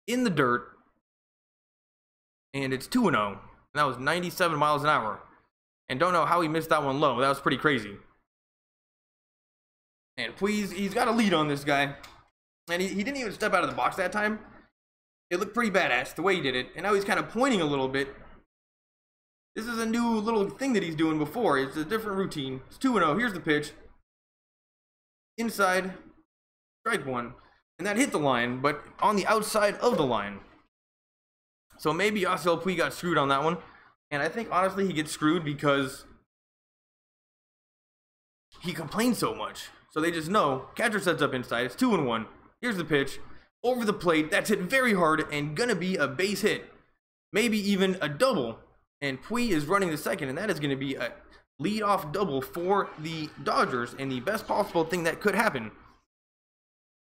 S1: in the dirt, and it's 2-0, and that was 97 miles an hour. And don't know how he missed that one low. That was pretty crazy. And Puig, he's got a lead on this guy, and he didn't even step out of the box that time. It looked pretty badass the way he did it, and now he's kind of pointing a little bit. This is a new little thing that he's doing before. It's a different routine. It's 2-0. Here's the pitch. Inside, strike 1. And that hit the line, but on the outside of the line. So maybe Yasiel Puig got screwed on that one. And I think, honestly, he gets screwed because he complains so much. So they just know. Catcher sets up inside. It's 2-1. Here's the pitch. Over the plate. That's hit very hard and gonna be a base hit. Maybe even a double. And Puig is running the second, and that is going to be a leadoff double for the Dodgers, and the best possible thing that could happen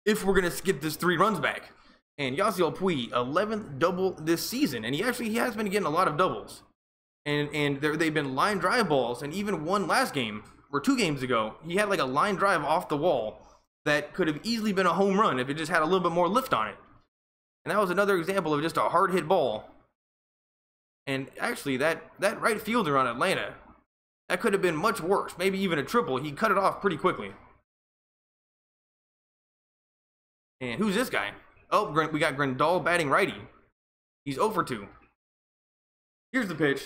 S1: if we're going to skip this 3 runs back. And Yasiel Puig, 11th double this season, and he has been getting a lot of doubles. And they've been line drive balls, and even one last game, or 2 games ago, he had like a line drive off the wall that could have easily been a home run if it just had a little bit more lift on it. And that was another example of just a hard hit ball. And actually, that right fielder on Atlanta, that could have been much worse. Maybe even a triple. He cut it off pretty quickly. And who's this guy? Oh, we got Grandal batting righty. He's 0 for 2. Here's the pitch.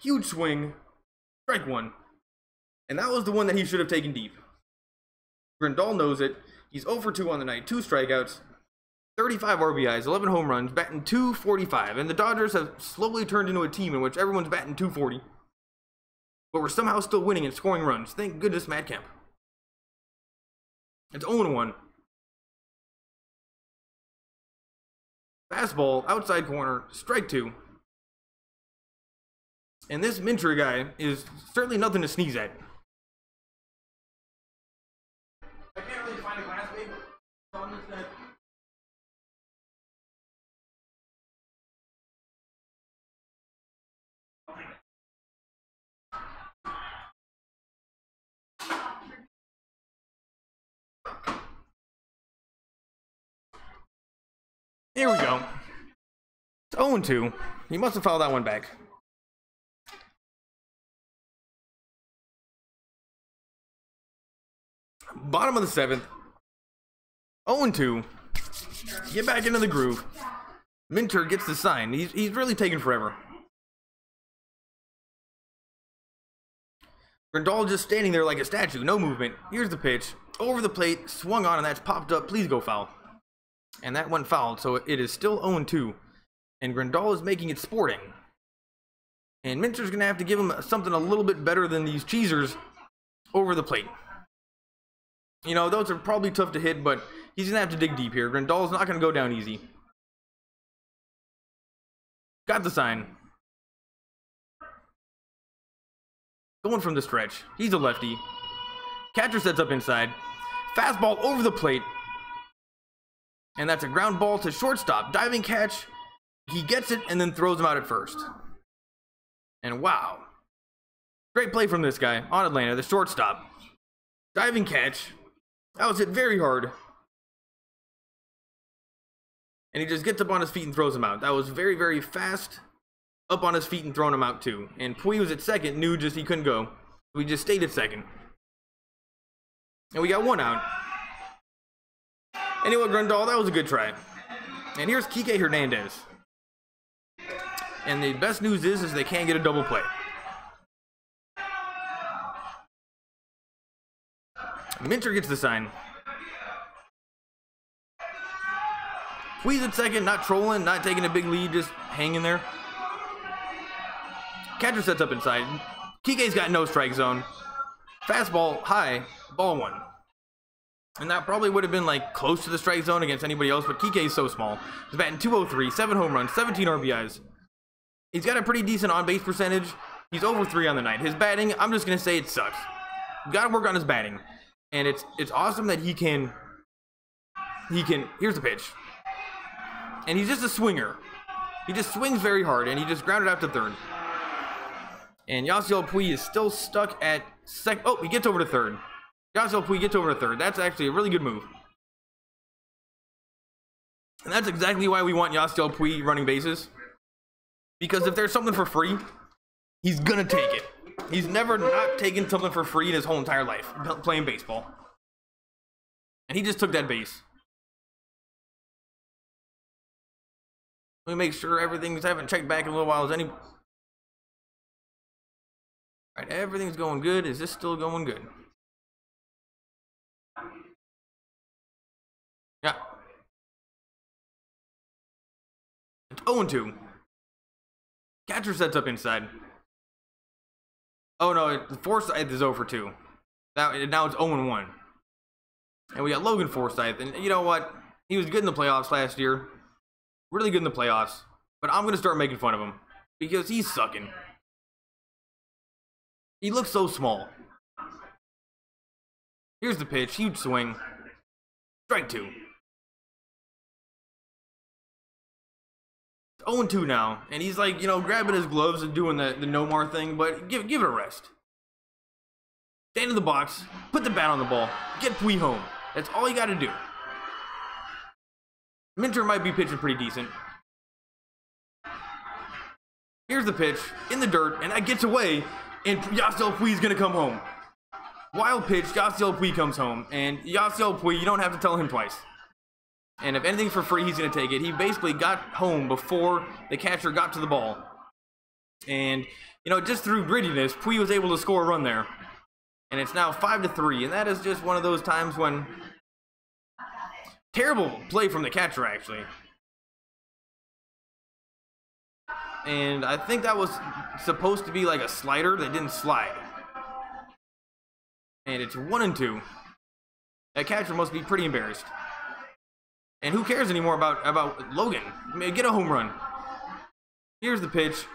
S1: Huge swing. Strike 1. And that was the one that he should have taken deep. Grandal knows it. He's 0 for 2 on the night. 2 strikeouts. 35 RBIs, 11 home runs, batting .245, and the Dodgers have slowly turned into a team in which everyone's batting .240. But we're somehow still winning and scoring runs. Thank goodness, Matt Kemp. It's 0-1. Fastball, outside corner, strike 2. And this Minter guy is certainly nothing to sneeze at. I can't really find a glass paper, so I'm just gonna... Here we go. It's 0-2. He must have fouled that one back. Bottom of the 7th. 0-2. Get back into the groove. Minter gets the sign. He's really taking forever. Grandal just standing there like a statue. No movement. Here's the pitch. Over the plate. Swung on, and that's popped up. Please go foul. And that went foul, so it is still 0-2. And Grandal is making it sporting. And Minter's going to have to give him something a little bit better than these cheesers over the plate. You know, those are probably tough to hit, but he's going to have to dig deep here. Grandal's not going to go down easy. Got the sign. Going from the stretch. He's a lefty. Catcher sets up inside. Fastball over the plate. And that's a ground ball to shortstop. Diving catch. He gets it and then throws him out at first. And wow. Great play from this guy on Atlanta, the shortstop. Diving catch. That was hit very hard. And he just gets up on his feet and throws him out. That was very, very fast. Up on his feet and throwing him out too. And Puig was at second, knew just he couldn't go. We just stayed at second. And we got one out. Anyway, Grandal, that was a good try. And here's Kike Hernandez. And the best news is they can't get a double play. Minter gets the sign. Puig's at second, not trolling, not taking a big lead, just hanging there. Catcher sets up inside. Kike's got no strike zone. Fastball high, ball one. And that probably would have been like close to the strike zone against anybody else, but Kike is so small. He's batting .203, 7 home runs, 17 RBIs. He's got a pretty decent on-base percentage. He's over 3 on the night. His batting, I'm just gonna say it sucks. Got to work on his batting, and it's awesome that he can. Here's the pitch, and he's just a swinger. He just swings very hard, and he just grounded out to third. And Yasiel Puig is still stuck at second. Oh, he gets over to third. Yasiel Puig gets over to third. That's actually a really good move. And that's exactly why we want Yasiel Puig running bases. Because if there's something for free, he's gonna take it. He's never not taken something for free in his whole entire life, playing baseball. And he just took that base. Let me make sure everything's, I haven't checked back in a little while. Is any... Alright, everything's going good. Is this still going good? Yeah. It's 0-2. Catcher sets up inside. Oh no, Forsythe is 0-2. Now it's 0-1. And we got Logan Forsythe. And you know what? He was good in the playoffs last year. Really good in the playoffs. But I'm going to start making fun of him. Because he's sucking. He looks so small. Here's the pitch. Huge swing. Strike 2. 0-2 now, and he's like, you know, grabbing his gloves and doing the Nomar thing, but give it a rest. Stand in the box, put the bat on the ball, get Puig home. That's all you got to do. Minter might be pitching pretty decent. Here's the pitch, in the dirt, and that gets away, and Yasiel Puig's going to come home. Wild pitch, Yasiel Puig comes home, and Yasiel Puig, you don't have to tell him twice. And if anything's for free, he's going to take it. He basically got home before the catcher got to the ball. And, you know, just through grittiness, Puig was able to score a run there. And it's now 5-3. And that is just one of those times when... Terrible play from the catcher, actually. And I think that was supposed to be like a slider that didn't slide. And it's 1-2. That catcher must be pretty embarrassed. And who cares anymore about Logan? I mean, get a home run. Here's the pitch.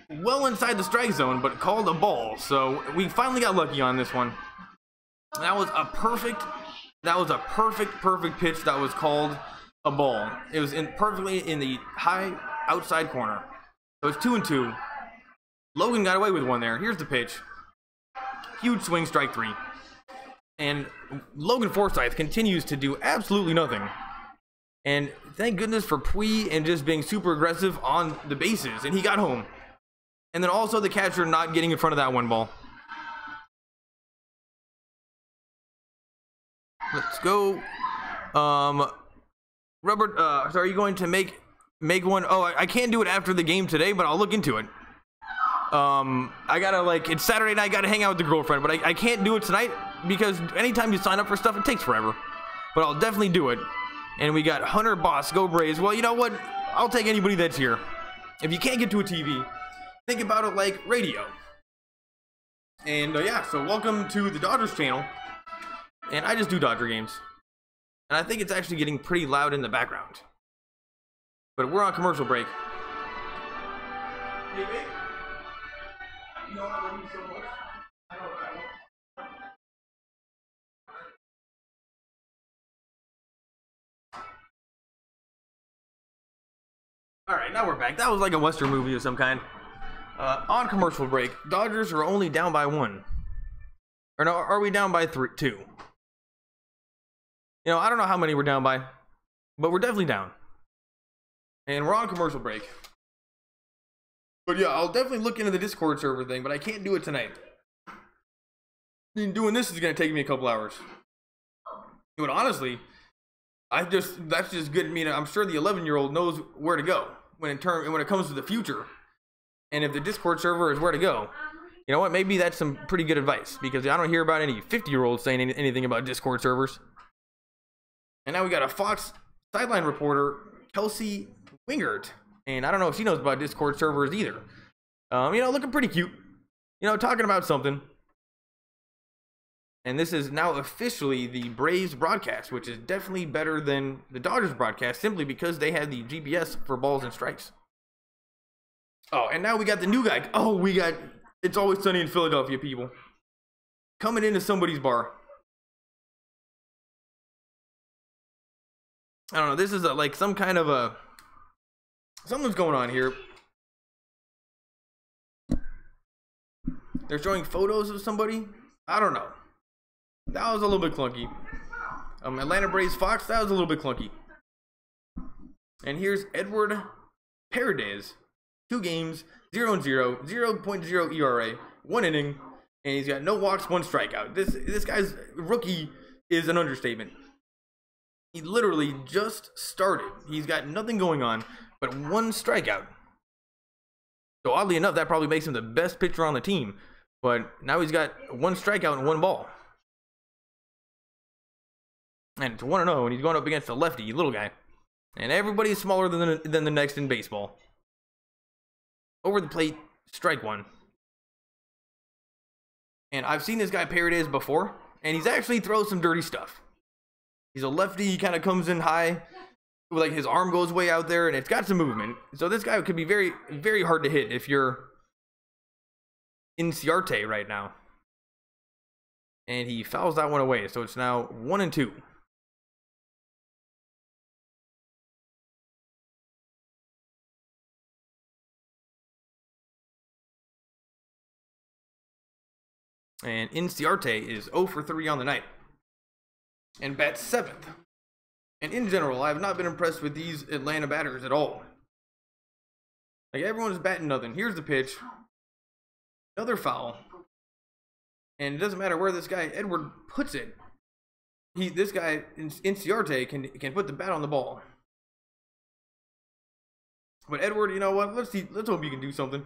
S1: Well inside the strike zone, but called a ball. So we finally got lucky on this one. That was a perfect pitch that was called a ball. It was perfectly in the high outside corner. So it's 2-2. Logan got away with one there. Here's the pitch. Huge swing, strike 3. And Logan Forsythe continues to do absolutely nothing. And thank goodness for Puig and just being super aggressive on the bases. And he got home. And then also the catcher not getting in front of that one ball. Let's go. Robert, so are you going to make one? Oh, I can't do it after the game today, but I'll look into it. I gotta, like, it's Saturday night, I gotta hang out with the girlfriend, but I can't do it tonight because anytime you sign up for stuff, it takes forever. But I'll definitely do it. And we got Hunter Boss, go Braves. Well, you know what? I'll take anybody that's here. If you can't get to a TV, think about it like radio. And yeah, so welcome to the Dodgers channel. And I just do Dodger games. And I think it's actually getting pretty loud in the background. But we're on commercial break. Hey, babe. You know I love you so much. I know that. Alright, now we're back. That was like a Western movie of some kind. On commercial break, Dodgers are only down by 1. Or no, are we down by 2? You know, I don't know how many we're down by, but we're definitely down. And we're on commercial break. But yeah, I'll definitely look into the Discord server thing, but I can't do it tonight. Doing this is going to take me a couple hours. But honestly, that's just good. I mean, I'm sure the 11-year-old knows where to go when it comes to the future. And if the Discord server is where to go, you know what? Maybe that's some pretty good advice, because I don't hear about any 50-year-olds saying anything about Discord servers. And now we got a Fox sideline reporter, Kelsey Wingert, and I don't know if she knows about Discord servers either. You know, looking pretty cute. You know, talking about something. And this is now officially the Braves broadcast, which is definitely better than the Dodgers broadcast, simply because they had the GPS for balls and strikes. Oh, and now we got the new guy. Oh, we got It's Always Sunny in Philadelphia, people. Coming into somebody's bar. I don't know, this is like some kind of a... Something's going on here. They're showing photos of somebody? I don't know. That was a little bit clunky. Atlanta Braves Fox, that was a little bit clunky. And here's Edward Paredes. 2 games, 0-0, 0.0 ERA, 1 inning, and he's got no walks, 1 strikeout. This guy's rookie is an understatement. He literally just started. He's got nothing going on but 1 strikeout. So oddly enough, that probably makes him the best pitcher on the team. But now he's got 1 strikeout and 1 ball. And it's 1-0, and he's going up against a lefty, little guy. And everybody's smaller than the next in baseball. Over the plate, strike 1. And I've seen this guy Paredes before, and he's actually throws some dirty stuff. He's a lefty, he kind of comes in high, like his arm goes way out there, and it's got some movement. So this guy could be very, very hard to hit if you're Inciarte right now. And he fouls that one away, so it's now 1-2. And Inciarte is 0 for 3 on the night. And bats 7th. And in general, I have not been impressed with these Atlanta batters at all. Like, everyone's batting nothing. Here's the pitch. Another foul. And it doesn't matter where this guy, Edward, puts it. This guy, Inciarte, can put the bat on the ball. But Edward, you know what? Let's hope you can do something.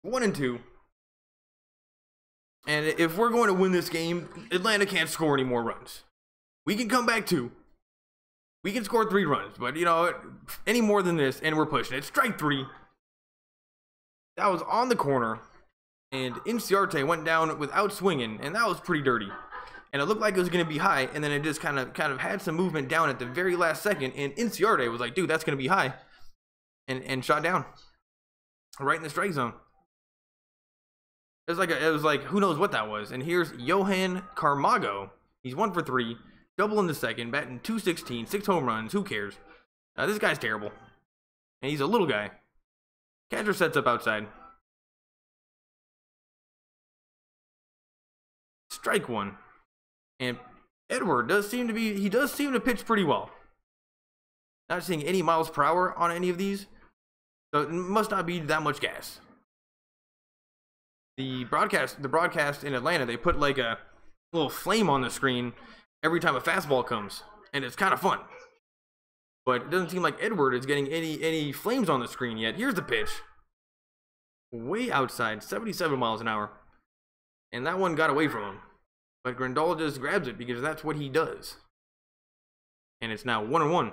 S1: 1-2. And if we're going to win this game, Atlanta can't score any more runs. We can come back 2. We can score 3 runs, but you know, any more than this, and we're pushing it. Strike 3. That was on the corner, and Inciarte went down without swinging, and that was pretty dirty. And it looked like it was going to be high, and then it just kind of had some movement down at the very last second, and Inciarte was like, dude, that's going to be high, and shot down right in the strike zone. It was like who knows what that was. And here's Johan Carmago. He's 1 for 3, double in the second, batting .216, 6 home runs. Who cares? This guy's terrible, and he's a little guy. Catcher sets up outside. Strike 1. And Edward does seem to pitch pretty well. Not seeing any miles per hour on any of these, so it must not be that much gas. The broadcast in Atlanta, they put like a little flame on the screen every time a fastball comes, and it's kind of fun. But it doesn't seem like Edward is getting any flames on the screen yet. Here's the pitch. Way outside, 77 miles an hour. And that one got away from him. But Grandal just grabs it because that's what he does. And it's now 1-1.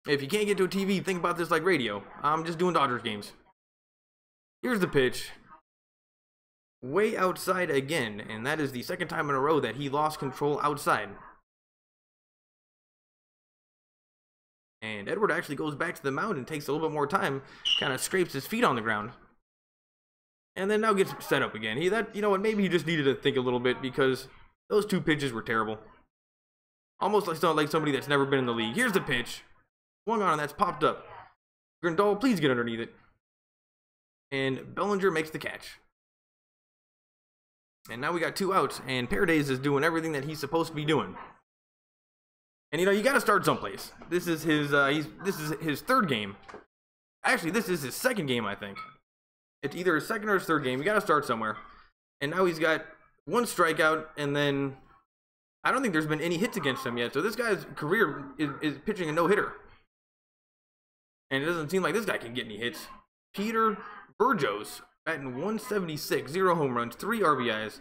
S1: If you can't get to a TV, think about this like radio. I'm just doing Dodgers games. Here's the pitch. Way outside again, and that is the 2nd time in a row that he lost control outside. And Edward actually goes back to the mound and takes a little bit more time, kind of scrapes his feet on the ground. And then now gets set up again. You know what, maybe he just needed to think a little bit because those 2 pitches were terrible. Almost like somebody that's never been in the league. Here's the pitch. Swung on, and that's popped up. Grandal, please get underneath it. And Bellinger makes the catch. And now we got 2 outs, and Paredes is doing everything that he's supposed to be doing. And you know, you got to start someplace. This is his this is his 3rd game. Actually, this is his 2nd game, I think. It's either his 2nd or his 3rd game. You got to start somewhere. And now he's got 1 strikeout, and then I don't think there's been any hits against him yet. So this guy's career is pitching a no-hitter. And it doesn't seem like this guy can get any hits. Peter Burgos batting 176, 0 home runs, 3 RBIs.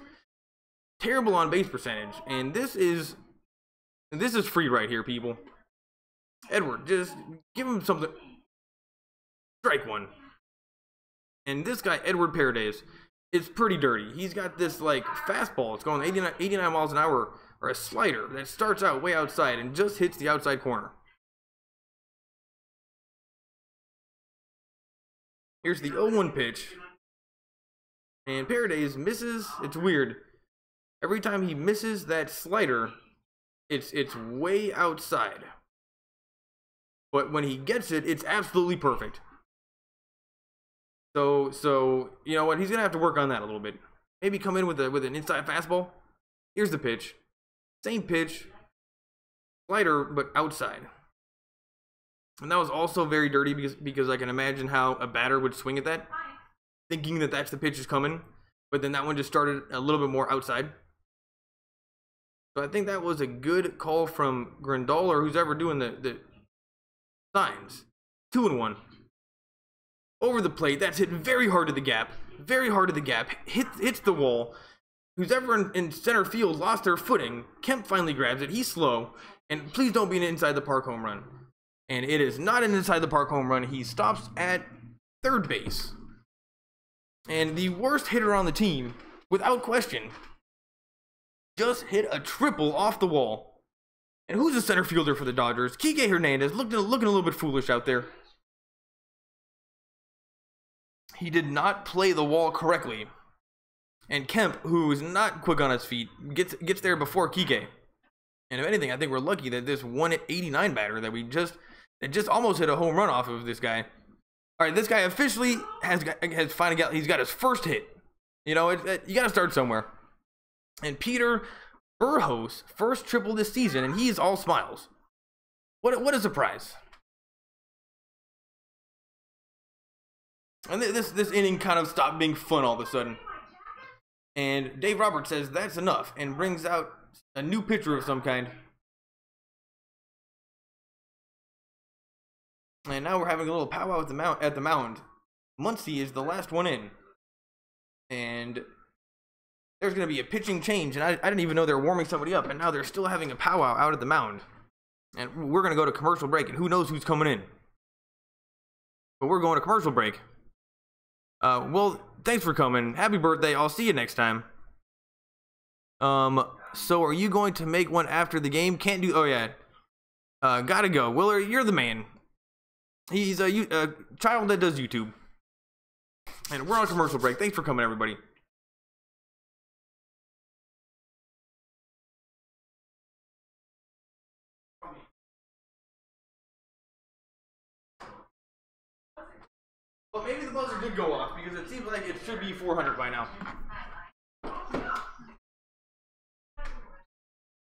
S1: Terrible on base percentage. And this is free right here, people. Edward, just give him something. Strike 1. And this guy, Edward Paredes, is pretty dirty. He's got this like fastball. It's going 89 miles an hour, or a slider that starts out way outside and just hits the outside corner. Here's the 0-1 pitch. And Paredes misses. It's weird. Every time he misses that slider, it's way outside. But when he gets it, it's absolutely perfect. So you know what? He's gonna have to work on that a little bit. Maybe come in with an inside fastball. Here's the pitch. Same pitch. Slider, but outside. And that was also very dirty because I can imagine how a batter would swing at that, thinking that that's the pitch is coming, but then that one just started a little bit more outside. So I think that was a good call from Grandal or who's ever doing the signs. 2-1. Over the plate, that's hit very hard to the gap. Very hard to the gap. Hits the wall. Who's ever in center field lost their footing. Kemp finally grabs it. He's slow. And please don't be an inside the park home run. And it is not an inside the park home run. He stops at 3rd base. And the worst hitter on the team, without question, just hit a triple off the wall. And who's the center fielder for the Dodgers? Kike Hernandez, looking a little bit foolish out there. He did not play the wall correctly. And Kemp, who is not quick on his feet, gets there before Kike. And if anything, I think we're lucky that this 189 batter that just almost hit a home run off of this guy. All right, this guy officially has finally got his first hit. You know, you got to start somewhere. And Peter Burgos, first triple this season, and he's all smiles. What a surprise. And this inning kind of stopped being fun all of a sudden. And Dave Roberts says that's enough and brings out a new pitcher of some kind. And now we're having a little powwow at the mound. Muncy is the last one in. And there's going to be a pitching change. And I didn't even know they were warming somebody up. And now they're still having a powwow out at the mound. And we're going to go to commercial break. And who knows who's coming in. But we're going to commercial break. Well, thanks for coming. Happy birthday. I'll see you next time. So are you going to make one after the game? Can't do. Oh, yeah. Gotta go. Willer, you're the man. He's a child that does YouTube. And we're on commercial break. Thanks for coming, everybody. Well, maybe the buzzer did go off because it seems like it should be 400 by now.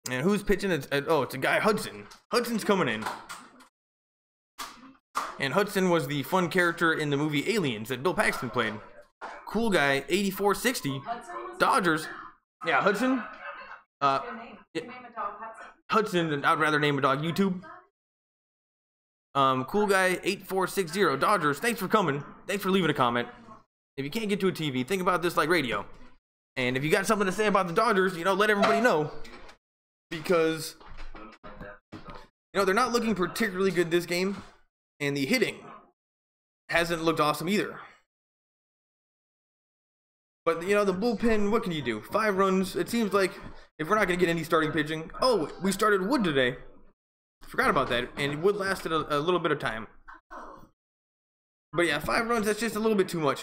S1: And who's pitching? It's a guy, Hudson. Hudson's coming in. And Hudson was the fun character in the movie Aliens that Bill Paxton played. Cool guy, 8460. Dodgers. Yeah, Hudson. Hudson, and I'd rather name a dog YouTube. Cool guy, 8460. Dodgers, thanks for coming. Thanks for leaving a comment. If you can't get to a TV, think about this like radio. And if you got something to say about the Dodgers, you know, let everybody know. Because, you know, they're not looking particularly good this game. And the hitting hasn't looked awesome either. But, you know, the bullpen, what can you do? 5 runs. It seems like if we're not going to get any starting pitching. Oh, we started Wood today. Forgot about that. And Wood lasted a little bit of time. But yeah, 5 runs, that's just a little bit too much.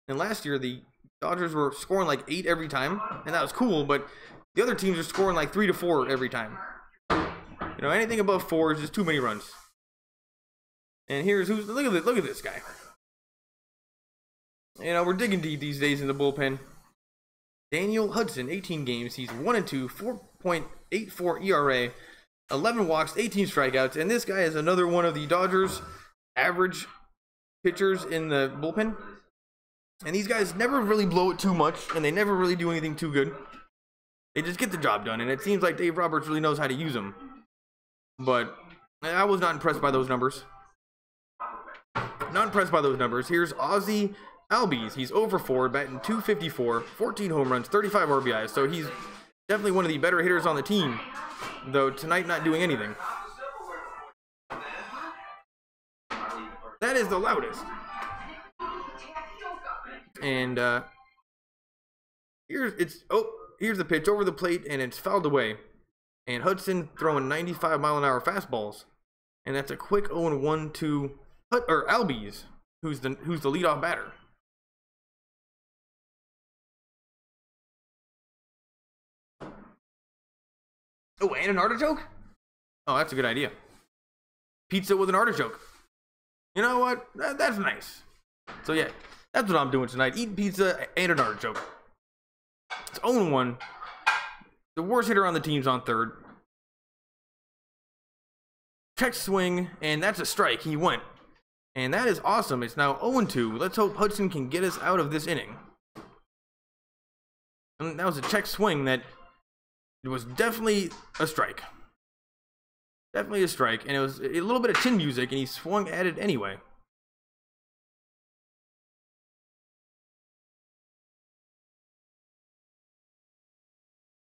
S1: And last year, the Dodgers were scoring like 8 every time. And that was cool, but the other teams are scoring like 3 to 4 every time. You know, anything above 4 is just too many runs. And here's who's look at this guy. You know, we're digging deep these days in the bullpen. Daniel Hudson, 18 games. He's 1-2, 4.84 ERA, 11 walks, 18 strikeouts. And this guy is another one of the Dodgers' average pitchers in the bullpen. And these guys never really blow it too much, and they never really do anything too good. They just get the job done, and it seems like Dave Roberts really knows how to use them. But I was not impressed by those numbers. Not impressed by those numbers. Here's Ozzie Albies. He's over 4, batting .254, 14 home runs, 35 RBIs. So he's definitely one of the better hitters on the team, though tonight not doing anything. That is the loudest. And here's the pitch over the plate, and it's fouled away. And Hudson throwing 95-mile-an-hour fastballs, and that's a quick 0-1 to Albies, who's the leadoff batter. Oh, and an artichoke? Oh, that's a good idea. Pizza with an artichoke. You know what? That's nice. So yeah, that's what I'm doing tonight. Eating pizza and an artichoke. It's 0-1. The worst hitter on the team's on third. Check swing, and that's a strike. He went. And that is awesome. It's now 0-2. Let's hope Hudson can get us out of this inning. And that was a check swing that was definitely a strike. Definitely a strike. And it was a little bit of chin music, and he swung at it anyway.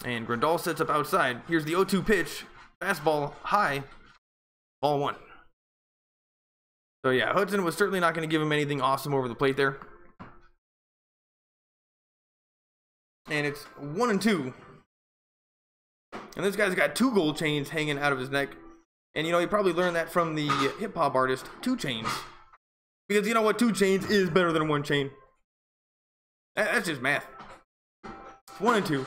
S1: And Grandal sets up outside. Here's the 0-2 pitch. Fastball high. Ball 1. So yeah, Hudson was certainly not going to give him anything awesome over the plate there. And it's 1-2. And this guy's got 2 gold chains hanging out of his neck. And you know, he probably learned that from the hip hop artist 2 Chainz. Because you know what? 2 chains is better than 1 chain. That's just math. 1-2.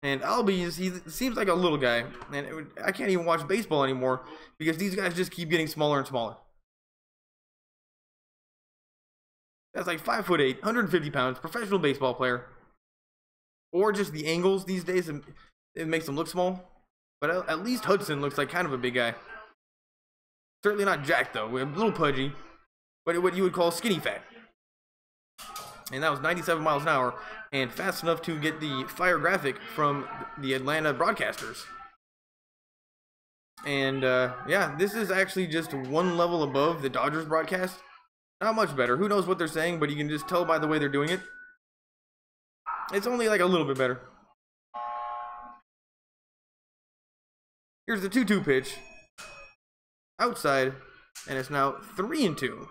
S1: And Albies, he seems like a little guy. And I can't even watch baseball anymore because these guys just keep getting smaller and smaller. That's like 5'8", 150 pounds, professional baseball player. Or just the angles these days, it makes them look small. But at least Hudson looks like kind of a big guy. Certainly not jacked though, a little pudgy. But what you would call skinny fat. And that was 97 miles an hour, and fast enough to get the fire graphic from the Atlanta broadcasters. And yeah, this is actually just one level above the Dodgers broadcast. Not much better. Who knows what they're saying, but you can just tell by the way they're doing it. It's only like a little bit better. Here's the 2-2 pitch. Outside, and it's now 3-2.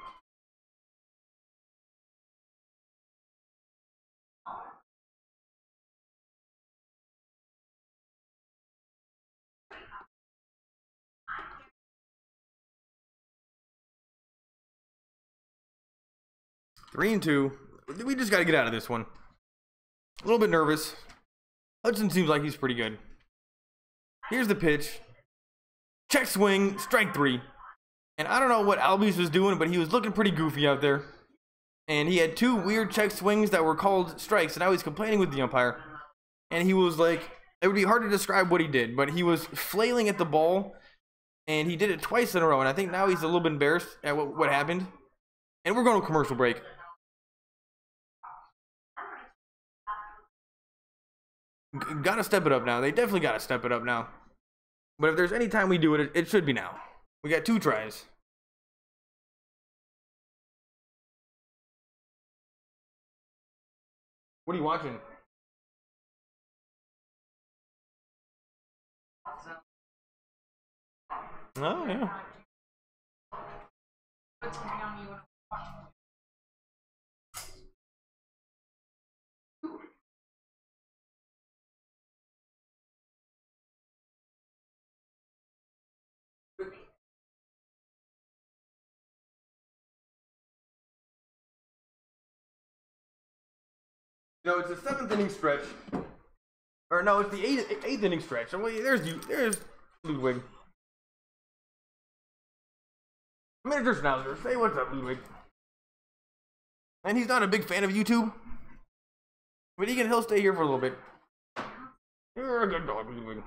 S1: Three and 2. We just got to get out of this one. A little bit nervous. Hudson seems like he's pretty good. Here's the pitch. Check swing, strike 3. And I don't know what Albies was doing, but he was looking pretty goofy out there. And he had 2 weird check swings that were called strikes, and now he's complaining with the umpire. And he was like, it would be hard to describe what he did, but he was flailing at the ball, and he did it twice in a row. And I think now he's a little bit embarrassed at what happened. And we're going to a commercial break. Gotta step it up now. They definitely gotta step it up now. But if there's any time we do it, it should be now. We got 2 tries. What are you watching? Oh, yeah. No, it's the 7th inning stretch. Or no, it's the 8th inning stretch. Oh, wait, there's Ludwig. Miniature Schnauzer, say what's up, Ludwig. And he's not a big fan of YouTube, but he'll stay here for a little bit. You're a good dog, Ludwig.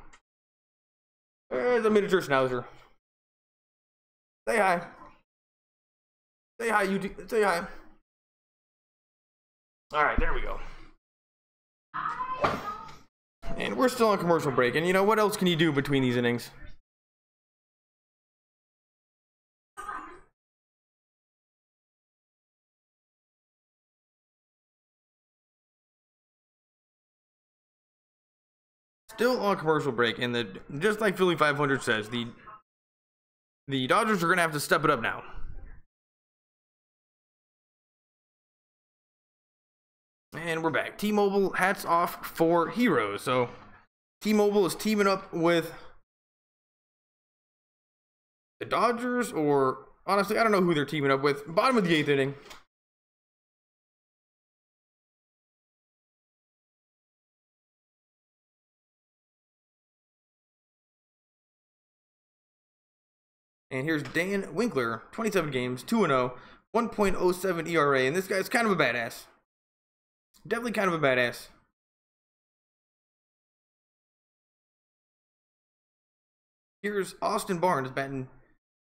S1: There's a miniature Schnauzer. Say hi. Say hi, YouTube. Say hi. Alright, there we go. And we're still on commercial break. And you know, what else can you do between these innings? Still on commercial break, and just like Philly 500 says, the Dodgers are gonna have to step it up now. And we're back. T-Mobile, hats off for heroes. So T-Mobile is teaming up with the Dodgers, or honestly, I don't know who they're teaming up with. Bottom of the 8th inning. And here's Dan Winkler, 27 games, 2-0, 1.07 ERA, and this guy's kind of a badass. Definitely kind of a badass. Here's Austin Barnes batting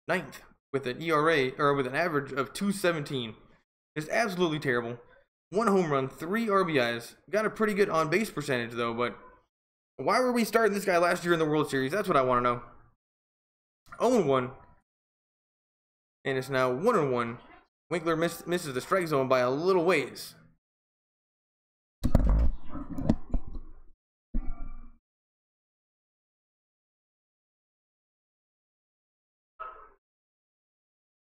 S1: 9th with an ERA, or with an average of 2.17. It's absolutely terrible. 1 home run, 3 RBIs. Got a pretty good on-base percentage though, but why were we starting this guy last year in the World Series? That's what I want to know. 0-1. And it's now 1-1. Winkler misses the strike zone by a little ways.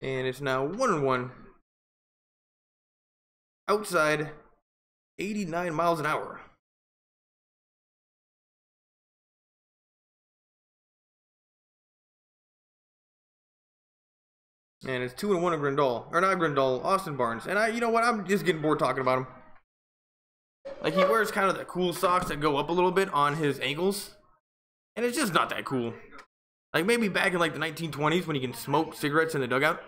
S1: And it's now 1-1. Outside, 89 miles an hour. And it's 2-1 of Grandal. Or not Grandal, Austin Barnes. And you know what? I'm just getting bored talking about him. Like, he wears kind of the cool socks that go up a little bit on his ankles. And it's just not that cool. Like, maybe back in like the 1920s when you can smoke cigarettes in the dugout.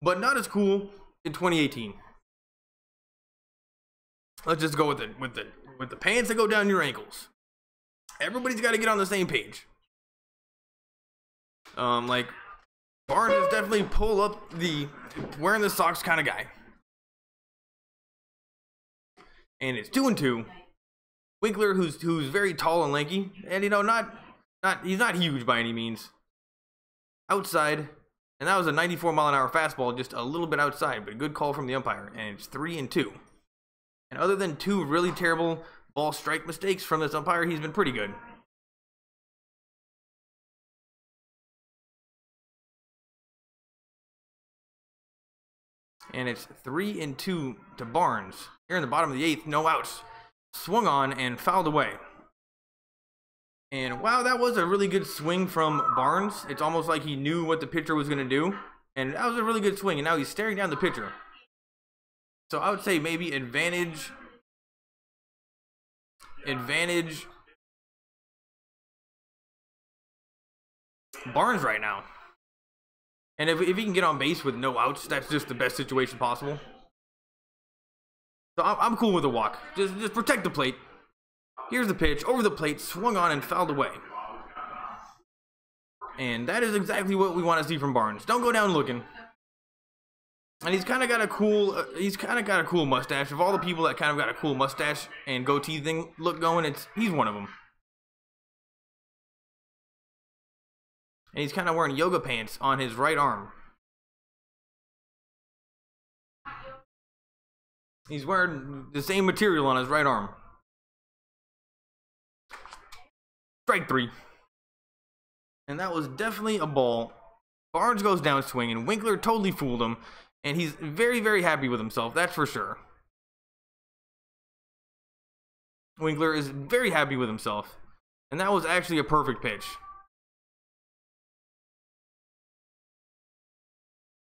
S1: But not as cool in 2018. Let's just go with the pants that go down your ankles. Everybody's got to get on the same page. Like, Barnes is definitely pull up the wearing the socks kind of guy. And it's 2-2. Winkler, who's very tall and lanky, and you know, he's not huge by any means. Outside, and that was a 94-mile-an-hour fastball, just a little bit outside, but a good call from the umpire. And it's 3-2. And other than 2 really terrible ball strike mistakes from this umpire, he's been pretty good. And it's 3-2 to Barnes. Here in the bottom of the 8th, no outs. Swung on and fouled away. And wow, that was a really good swing from Barnes. It's almost like he knew what the pitcher was going to do. And that was a really good swing. And now he's staring down the pitcher. So I would say maybe advantage Barnes right now. And if he can get on base with no outs, that's just the best situation possible. So I'm cool with a walk. Just protect the plate. Here's the pitch, over the plate, swung on and fouled away. And that is exactly what we want to see from Barnes. Don't go down looking. And he's kind of got a cool mustache. Of all the people that kind of got a cool mustache and goatee thing look going, he's one of them. And he's kind of wearing yoga pants on his right arm. He's wearing the same material on his right arm. Strike 3. And that was definitely a ball. Barnes goes down swinging. Winkler totally fooled him. And he's very, very happy with himself. That's for sure. Winkler is very happy with himself. And that was actually a perfect pitch.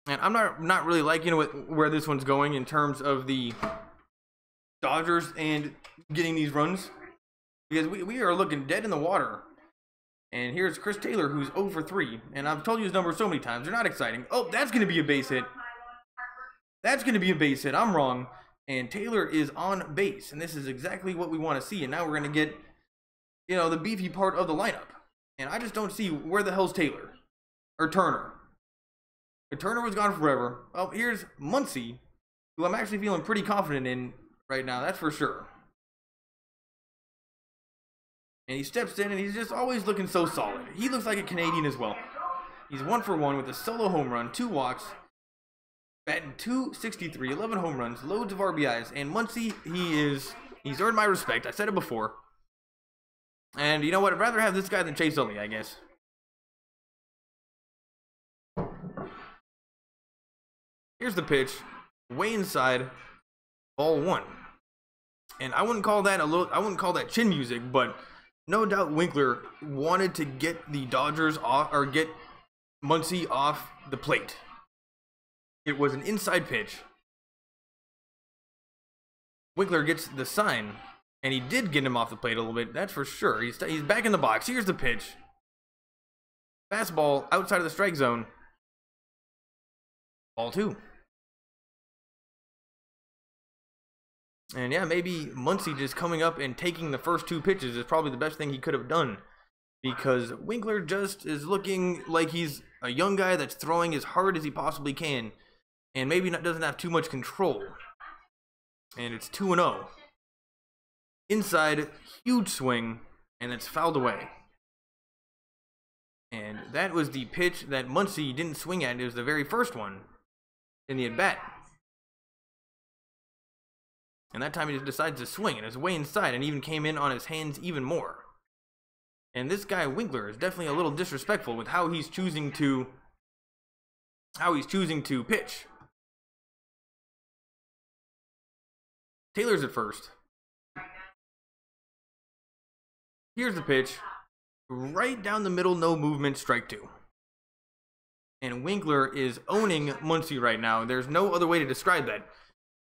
S1: And I'm not really liking where this one's going in terms of the Dodgers and getting these runs. Because we are looking dead in the water And here's Chris Taylor, who's 0 for 3. And I've told you his numbers so many times. They're not exciting. Oh, that's going to be a base hit. That's going to be a base hit. I'm wrong. And Taylor is on base. And this is exactly what we want to see. And now we're going to get, you know, the beefy part of the lineup. And I just don't see where the hell's Taylor. Or Turner. But Turner was gone forever. Oh, here's Muncy, who I'm actually feeling pretty confident in right now. That's for sure. And he steps in, and he's just always looking so solid. He looks like a Canadian as well. He's 1 for 1 with a solo home run, 2 walks, batting .263, 11 home runs, loads of RBIs. And Muncy, he's earned my respect. I said it before. And you know what? I'd rather have this guy than Chase Utley, I guess. Here's the pitch, way inside, ball 1. And I wouldn't call that chin music, but no doubt Winkler wanted to get the Dodgers off, or get Muncy off the plate. It was an inside pitch. Winkler gets the sign, and he did get him off the plate a little bit, that's for sure. He's back in the box. Here's the pitch. Fastball outside of the strike zone. Ball 2. And yeah, maybe Muncy just coming up and taking the first 2 pitches is probably the best thing he could have done. Because Winkler just is looking like he's a young guy that's throwing as hard as he possibly can. And maybe doesn't have too much control. And it's 2-0. Inside, huge swing, and it's fouled away. And that was the pitch that Muncy didn't swing at. It was the very first one in the at-bat. And that time he just decides to swing, and it's way inside, and even came in on his hands even more. And this guy Winkler is definitely a little disrespectful with how he's choosing to pitch. Taylor's at first. Here's the pitch, right down the middle, no movement, strike 2. And Winkler is owning Muncy right now. There's no other way to describe that.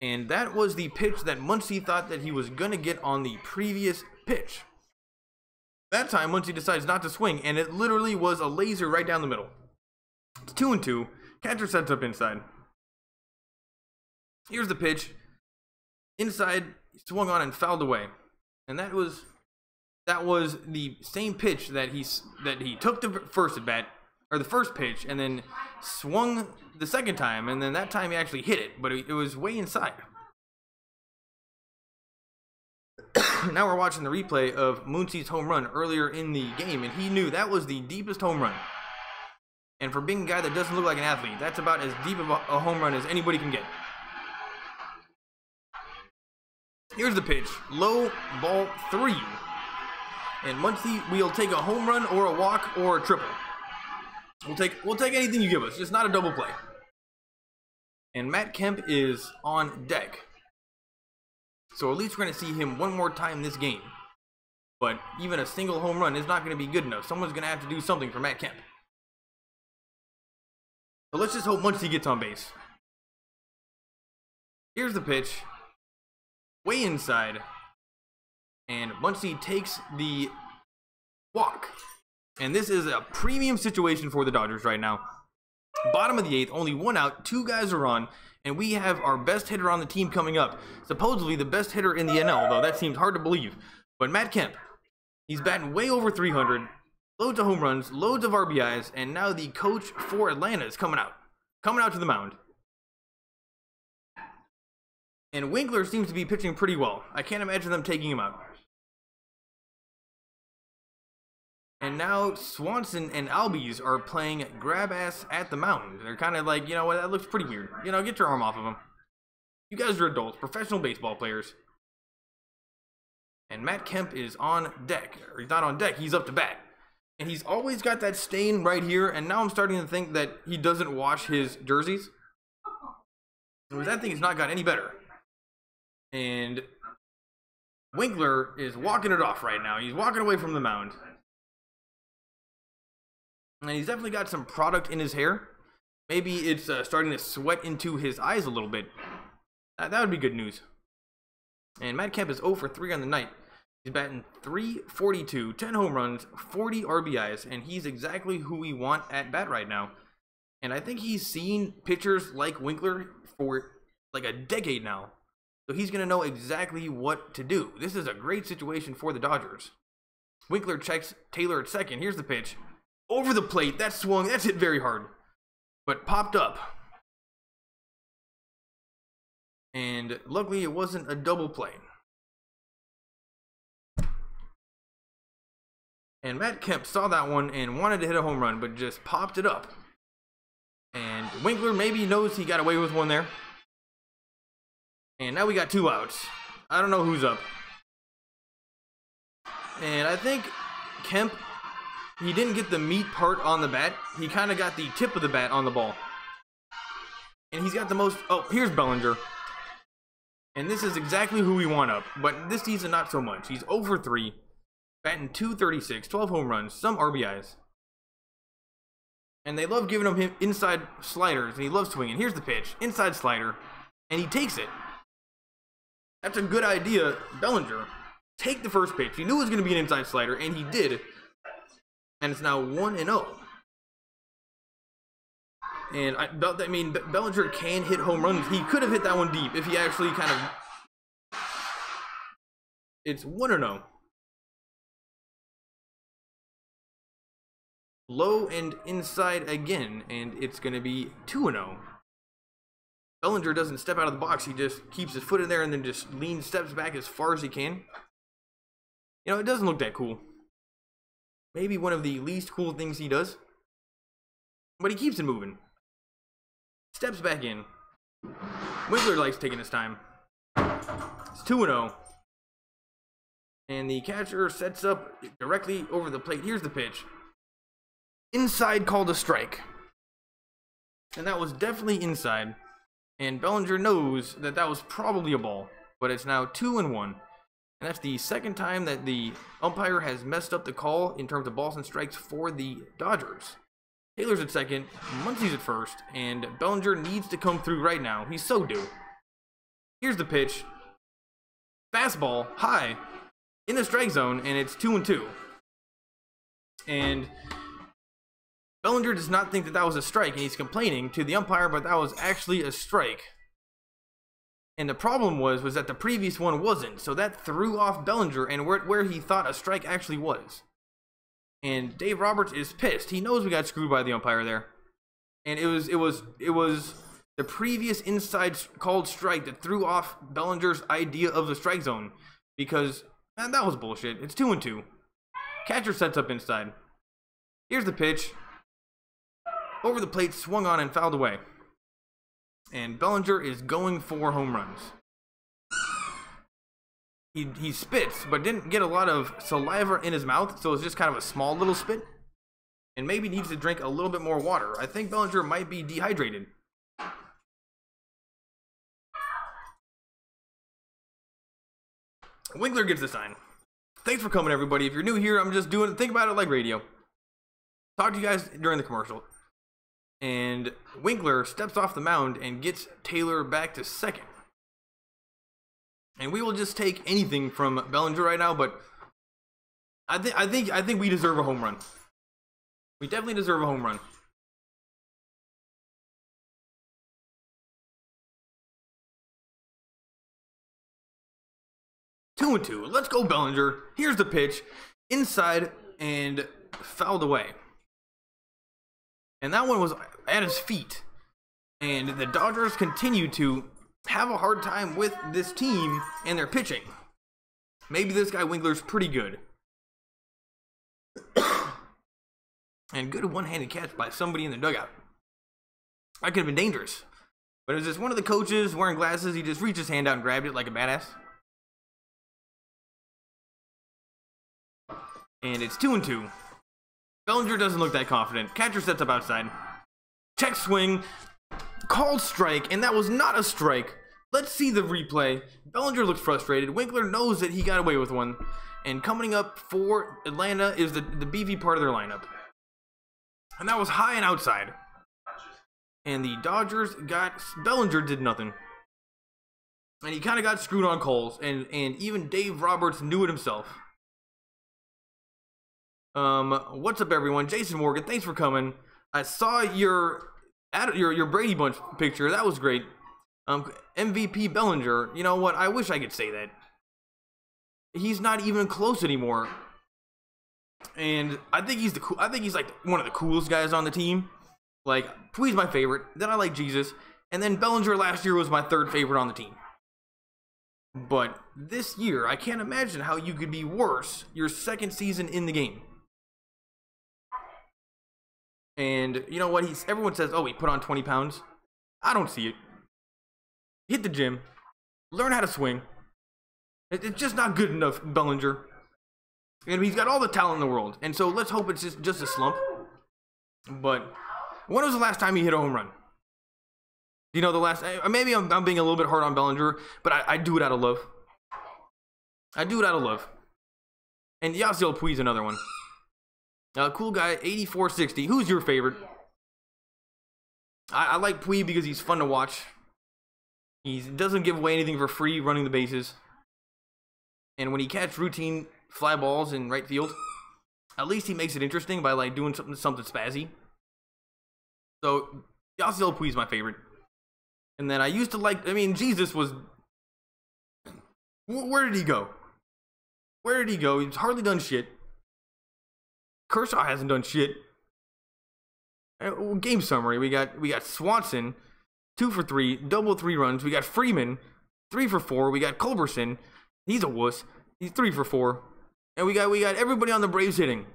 S1: And that was the pitch that Muncy thought that he was going to get on the previous pitch. That time, Muncy decides not to swing, and it literally was a laser right down the middle. It's 2-2. Catcher sets up inside. Here's the pitch. Inside, swung on and fouled away. And that was the same pitch that he took the first at bat, or the first pitch, and then swung the second time, and then that time he actually hit it, but it was way inside. Now we're watching the replay of Muncy's home run earlier in the game, and he knew that was the deepest home run. And for being a guy that doesn't look like an athlete, that's about as deep of a home run as anybody can get. Here's the pitch, low, ball 3. And Muncy will take a home run or a walk or a triple. We'll take anything you give us, just not a double play. And Matt Kemp is on deck. So at least we're going to see him one more time this game. But even a single home run is not going to be good enough. Someone's going to have to do something for Matt Kemp. So let's just hope Muncy gets on base. Here's the pitch. Way inside. And Muncy takes the walk. And this is a premium situation for the Dodgers right now. Bottom of the 8th, only 1 out, 2 guys are on, and we have our best hitter on the team coming up. Supposedly the best hitter in the NL, though that seems hard to believe. But Matt Kemp, he's batting way over 300, loads of home runs, loads of RBIs, and now the coach for Atlanta is coming out to the mound. And Winkler seems to be pitching pretty well. I can't imagine them taking him out. And now Swanson and Albies are playing grab ass at the mound. They're kind of like, you know what, that looks pretty weird. You know, get your arm off of him. You guys are adults, professional baseball players. And Matt Kemp is on deck. Or he's not on deck, he's up to bat. And he's always got that stain right here. And now I'm starting to think that he doesn't wash his jerseys. That thing has not got any better. And Winkler is walking it off right now. He's walking away from the mound. And he's definitely got some product in his hair. Maybe it's starting to sweat into his eyes a little bit. That would be good news. And Matt Kemp is 0 for 3 on the night. He's batting .342, 10 home runs, 40 RBIs, and he's exactly who we want at bat right now. And I think he's seen pitchers like Winkler for like a decade now. So he's going to know exactly what to do. This is a great situation for the Dodgers. Winkler checks Taylor at second. Here's the pitch. Over the plate. That swung. That's hit very hard. But popped up. And luckily it wasn't a double play. And Matt Kemp saw that one and wanted to hit a home run, but just popped it up. And Winkler maybe knows he got away with one there. And now we got 2 outs. I don't know who's up. And I think Kemp, he didn't get the meat part on the bat. He kind of got the tip of the bat on the ball. And he's got the most... Oh, here's Bellinger. And this is exactly who we want up. But this season, not so much. He's 0 for 3. Batting .236, 12 home runs, some RBIs. And they love giving him inside sliders, and he loves swinging. Here's the pitch, inside slider, and he takes it. That's a good idea, Bellinger. Take the first pitch. He knew it was going to be an inside slider, and he did. And it's now 1-0. And I mean, Bellinger can hit home runs. He could have hit that one deep if he actually kind of... It's 1-0. Low and inside again, and it's going to be 2-0. Bellinger doesn't step out of the box. He just keeps his foot in there and then just steps back as far as he can. You know, it doesn't look that cool. Maybe one of the least cool things he does. But he keeps it moving. Steps back in. Winkler likes taking his time. It's 2-0. And the catcher sets up directly over the plate. Here's the pitch. Inside, called a strike. And that was definitely inside. And Bellinger knows that that was probably a ball. But it's now 2-1. And that's the second time that the umpire has messed up the call in terms of balls and strikes for the Dodgers. Taylor's at second, Muncie's at first, and Bellinger needs to come through right now. He's so due. Here's the pitch. Fastball, high, in the strike zone, and it's 2-2. And Bellinger does not think that that was a strike, and he's complaining to the umpire, but that was actually a strike. And the problem was that the previous one wasn't, so that threw off Bellinger and where he thought a strike actually was. And Dave Roberts is pissed. He knows we got screwed by the umpire there. And it was the previous inside called strike that threw off Bellinger's idea of the strike zone. Because, man, that was bullshit. It's 2-2. Catcher sets up inside. Here's the pitch. Over the plate, swung on and fouled away. And Bellinger is going for home runs. He spits, but didn't get a lot of saliva in his mouth, so it's just kind of a small little spit. And maybe needs to drink a little bit more water. I think Bellinger might be dehydrated. Winkler gets the sign. Thanks for coming, everybody. If you're new here, I'm just think about it like radio. Talk to you guys during the commercial. And Winkler steps off the mound and gets Taylor back to second. And we will just take anything from Bellinger right now, but I think we deserve a home run. We definitely deserve a home run. Two and two. Let's go, Bellinger. Here's the pitch. Inside and fouled away. And that one was at his feet. And the Dodgers continue to have a hard time with this team and their pitching. Maybe this guy Winkler's pretty good. And good one-handed catch by somebody in the dugout. That could have been dangerous. But it was just one of the coaches wearing glasses. He just reached his hand out and grabbed it like a badass. And it's 2-2. Bellinger doesn't look that confident. Catcher sets up outside. Check swing. Called strike, and that was not a strike. Let's see the replay. Bellinger looks frustrated. Winkler knows that he got away with one. And coming up for Atlanta is the BV part of their lineup. And that was high and outside. And the Dodgers got... Bellinger did nothing. And he kind of got screwed on calls, and even Dave Roberts knew it himself. What's up, everyone? Jason Morgan, thanks for coming. I saw your Brady Bunch picture. That was great. MVP Bellinger. You know what? I wish I could say that. He's not even close anymore. And I think he's like one of the coolest guys on the team. Like, Puig's my favorite. Then I like Jesus. And then Bellinger last year was my third favorite on the team. But this year, I can't imagine how you could be worse your second season in the game. And you know what? Everyone says, oh, he put on 20 pounds. I don't see it. Hit the gym. Learn how to swing. It's just not good enough, Bellinger. And he's got all the talent in the world. And so let's hope it's just a slump. But when was the last time he hit a home run? You know, the last... Maybe I'm being a little bit hard on Bellinger, but I do it out of love. I do it out of love. And Yasiel Puig's another one. Cool guy, 8460. Who's your favorite? I like Puig because he's fun to watch. He doesn't give away anything for free running the bases. And when he catches routine fly balls in right field, at least he makes it interesting by like doing something spazzy. So Yasiel Puig's my favorite. And then I used to like, Jesus was... Where did he go? Where did he go? He's hardly done shit. Kershaw hasn't done shit. Game summary: we got Swanson, 2 for 3, double 3 runs. We got Freeman, 3 for 4. We got Culberson, he's a wuss. He's 3 for 4. And we got everybody on the Braves hitting.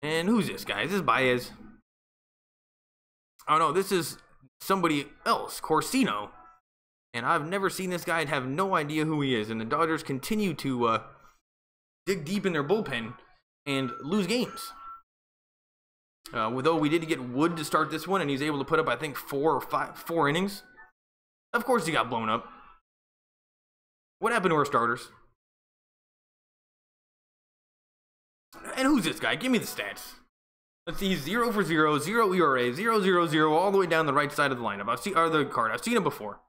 S1: And who's this guy? Is this Baez? Oh no, this is somebody else, Corsino. And I've never seen this guy and have no idea who he is. And the Dodgers continue to dig deep in their bullpen and lose games. Though we did get Wood to start this one, and he's able to put up, I think, 4 innings. Of course he got blown up. What happened to our starters? And who's this guy? Give me the stats. Let's see, he's 0 for 0, 0 ERA, 0, 0, 0, all the way down the right side of the lineup. I've seen him before.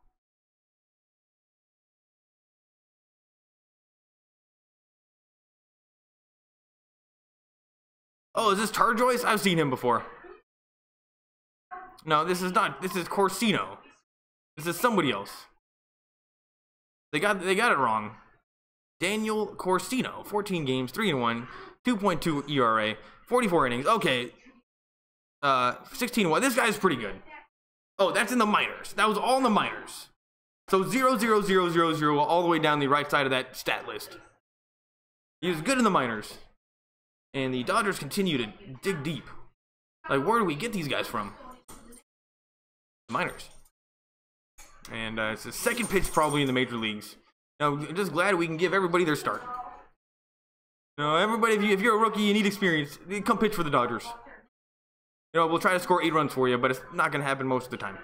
S1: Oh, is this Tarjoyce? I've seen him before. No, this is not. This is Corsino. This is somebody else. They got it wrong. Daniel Corsino, 14 games, 3-1, 2.2 ERA, 44 innings. Okay. 16-1. This guy's pretty good. Oh, that's in the minors. That was all in the minors. So 0, 0, 0, 0, 0, all the way down the right side of that stat list. He was good in the minors. And the Dodgers continue to dig deep. Like, where do we get these guys from? Minors. And it's the second pitch probably in the major leagues. Now, I'm just glad we can give everybody their start. You know, everybody, if you're a rookie, you need experience, come pitch for the Dodgers. You know, we'll try to score 8 runs for you, but it's not going to happen most of the time.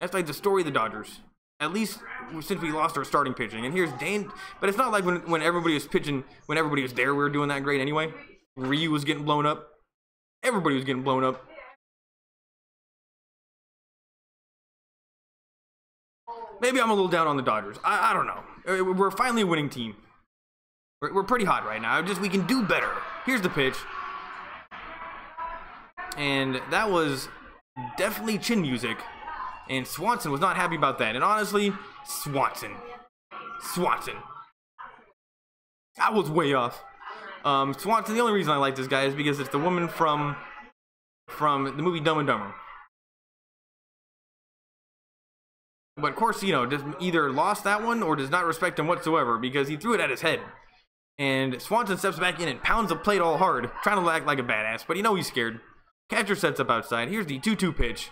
S1: That's like the story of the Dodgers. At least since we lost our starting pitching. And here's Dane. But it's not like when everybody was pitching, when everybody was there, we were doing that great anyway. Ryu was getting blown up. Everybody was getting blown up. Maybe I'm a little down on the Dodgers. I don't know. We're finally a winning team. We're pretty hot right now. We can do better. Here's the pitch. And that was definitely chin music. And Swanson was not happy about that. And honestly, Swanson. I was way off. Swanson, the only reason I like this guy is because it's the woman from the movie Dumb and Dumber. But Corsino just either lost that one or does not respect him whatsoever because he threw it at his head. And Swanson steps back in and pounds the plate all hard, trying to act like a badass, but you know he's scared. Catcher sets up outside. Here's the 2-2 pitch.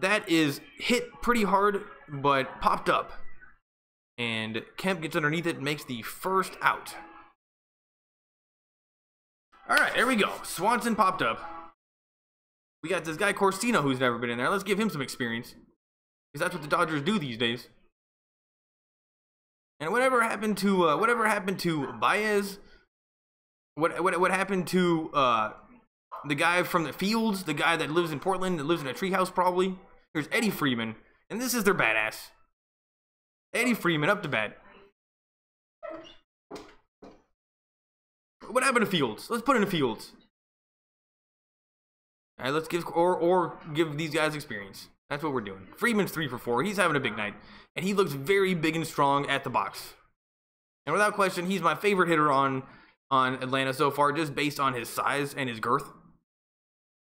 S1: That is hit pretty hard, but popped up. And Kemp gets underneath it and makes the first out. Alright, there we go. Swanson popped up. We got this guy Corsino who's never been in there. Let's give him some experience. Because that's what the Dodgers do these days. And whatever happened to Baez, what happened to the guy from the fields, the guy that lives in Portland, that lives in a treehouse probably. There's Eddie Freeman. And this is their badass. Eddie Freeman up to bat. What happened to Fields? Let's put in Fields. All right, let's give or give these guys experience. That's what we're doing. Freeman's 3 for 4. He's having a big night, and he looks very big and strong at the box. And without question, he's my favorite hitter on Atlanta so far, just based on his size and his girth.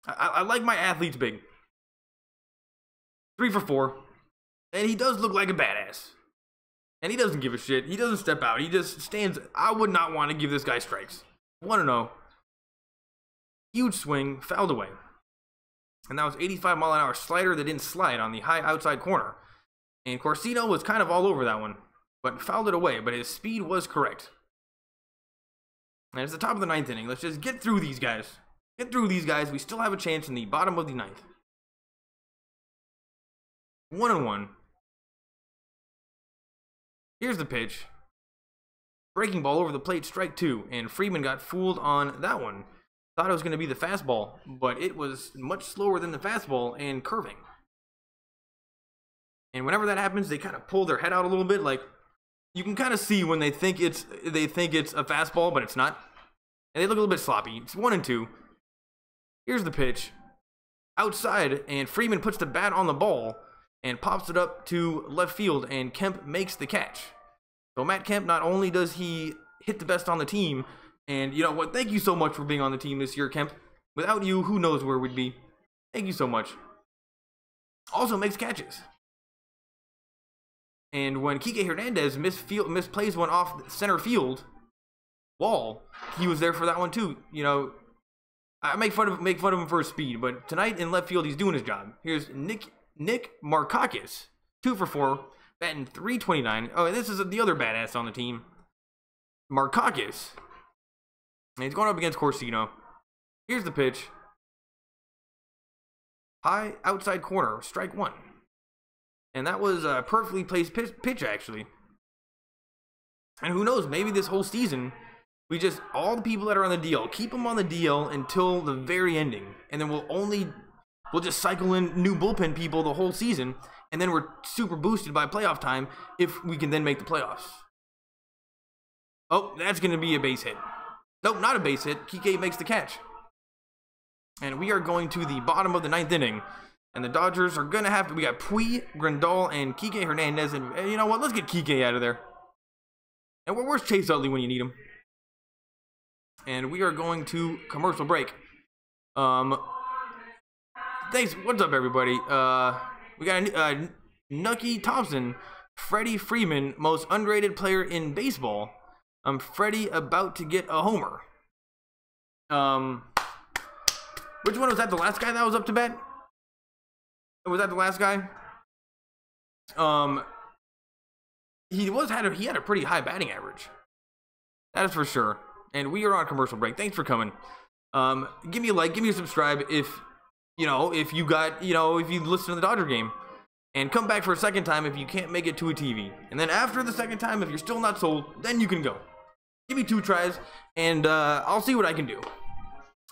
S1: I like my athletes big. 3 for 4, and he does look like a badass. And he doesn't give a shit. He doesn't step out. He just stands. I would not want to give this guy strikes. 1-0. Huge swing, fouled away. And that was 85-mile-an-hour slider that didn't slide on the high outside corner. And Corsino was kind of all over that one, but fouled it away. But his speed was correct. And it's the top of the 9th inning. Let's just get through these guys. Get through these guys. We still have a chance in the bottom of the 9th. 1-1. Here's the pitch. Breaking ball over the plate, strike 2. And Freeman got fooled on that one. Thought it was going to be the fastball, but it was much slower than the fastball and curving. And whenever that happens, they kind of pull their head out a little bit. Like, you can kind of see when they think it's a fastball, but it's not. And they look a little bit sloppy. It's 1-2. Here's the pitch. Outside, and Freeman puts the bat on the ball and pops it up to left field, and Kemp makes the catch. So Matt Kemp, not only does he hit the best on the team, and you know what, thank you so much for being on the team this year, Kemp. Without you, who knows where we'd be. Thank you so much. Also makes catches. And when Kike Hernandez misplays one off center field wall, he was there for that one too. You know, I make fun of him for his speed, but tonight in left field he's doing his job. Here's Nick Markakis, 2 for 4, batting .329. Oh, and this is the other badass on the team, Markakis. And he's going up against Corsino. Here's the pitch. High outside corner, strike 1. And that was a perfectly placed pitch, actually. And who knows, maybe this whole season, all the people that are on the DL, keep them on the DL until the very ending. And then we'll just cycle in new bullpen people the whole season. And then we're super boosted by playoff time if we can then make the playoffs. Oh, that's going to be a base hit. Nope, not a base hit. Kike makes the catch. And we are going to the bottom of the 9th inning. And the Dodgers are going to have to... We got Puig, Grandal, and Kike Hernandez. And you know what? Let's get Kike out of there. And where's Chase Utley when you need him? And we are going to commercial break. Thanks. What's up, everybody? We got Nucky Thompson. Freddie Freeman, most underrated player in baseball. Freddie about to get a homer. Which one was that? The last guy that was up to bat? Was that the last guy? He had a pretty high batting average. That is for sure. And we are on commercial break. Thanks for coming. Give me a like, give me a subscribe if you listen to the Dodger game. And come back for a second time if you can't make it to a TV. And then after the second time, if you're still not sold, then you can go. Give me 2 tries, and I'll see what I can do.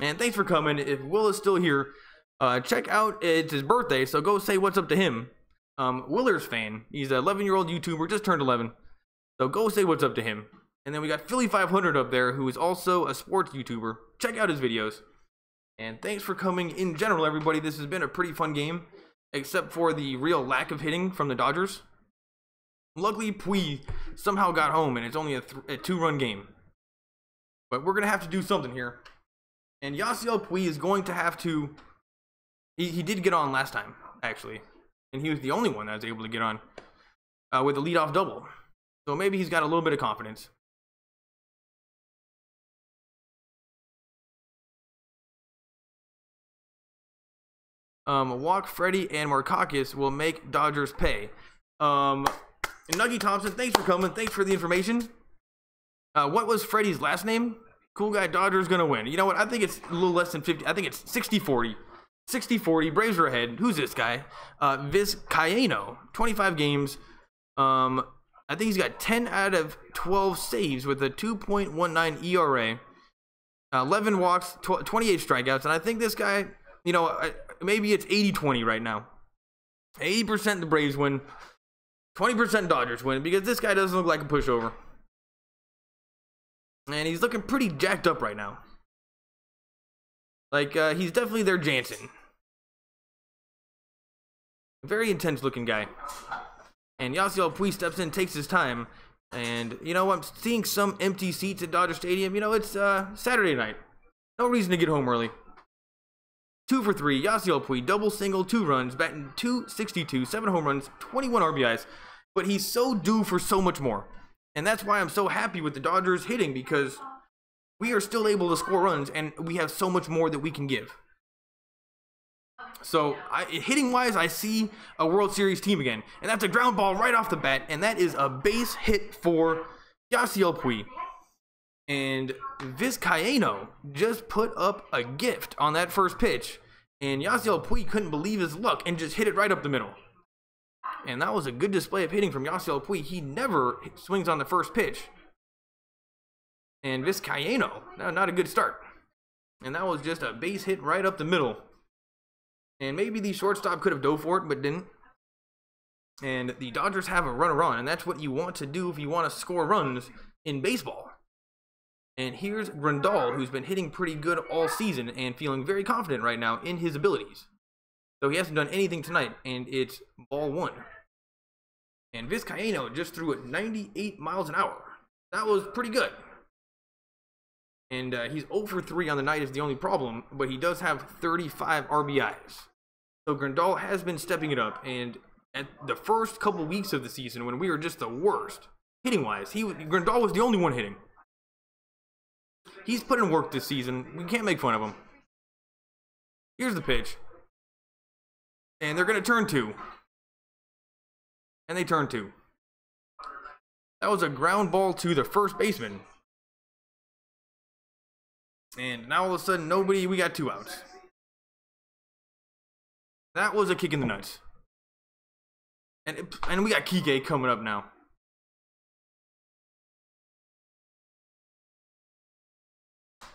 S1: And thanks for coming. If Will is still here, check out, it's his birthday, so go say what's up to him. Willers fan. He's an 11-year-old YouTuber, just turned 11. So go say what's up to him. And then we got Philly 500 up there, who is also a sports YouTuber. Check out his videos. And thanks for coming in general, everybody. This has been a pretty fun game, except for the real lack of hitting from the Dodgers. Luckily, Puig somehow got home, and it's only a 2-run game. But we're going to have to do something here. And Yasiel Puig is going to have to... He did get on last time, actually. And he was the only one that was able to get on with a leadoff double. So maybe he's got a little bit of confidence. Walk Freddie and Markakis will make Dodgers pay. Nuggy Thompson, thanks for coming. Thanks for the information. What was Freddie's last name? Cool guy, Dodgers gonna win. You know what? I think it's a little less than 50. I think it's 60-40. 60-40. Braves are ahead. Who's this guy? Vizcaino. 25 games. I think he's got 10 out of 12 saves with a 2.19 ERA. 11 walks, 28 strikeouts. And I think this guy, maybe it's 80-20 right now. 80% the Braves win. 20% Dodgers win because this guy doesn't look like a pushover. And he's looking pretty jacked up right now. Like, he's definitely their Jansen. Very intense looking guy. And Yasiel Puig steps in, takes his time. And, you know, I'm seeing some empty seats at Dodger Stadium. You know, it's Saturday night. No reason to get home early. 2 for 3, Yasiel Puig, double, single, 2 runs, batting .262, 7 home runs, 21 RBIs. But he's so due for so much more. And that's why I'm so happy with the Dodgers hitting, because we are still able to score runs, and we have so much more that we can give. So, hitting-wise, I see a World Series team again. And that's a ground ball right off the bat, and that is a base hit for Yasiel Puig. And Vizcaino just put up a gift on that first pitch. And Yasiel Puig couldn't believe his luck and just hit it right up the middle. And that was a good display of hitting from Yasiel Puig. He never swings on the first pitch. And Vizcaino, not a good start. And that was just a base hit right up the middle. And maybe the shortstop could have dove for it, but didn't. And the Dodgers have a runner on, and that's what you want to do if you want to score runs in baseball. And here's Grandal, who's been hitting pretty good all season and feeling very confident right now in his abilities. So he hasn't done anything tonight, and it's ball 1. And Vizcaino just threw it 98 miles an hour. That was pretty good. And he's 0 for 3 on the night is the only problem, but he does have 35 RBIs. So Grandal has been stepping it up, and at the first couple weeks of the season, when we were just the worst, hitting-wise, Grandal was the only one hitting. He's put in work this season. We can't make fun of him. Here's the pitch. And they're going to turn 2. And they turn 2. That was a ground ball to the first baseman. And now all of a sudden, we got 2 outs. That was a kick in the nuts. And we got Kike coming up now.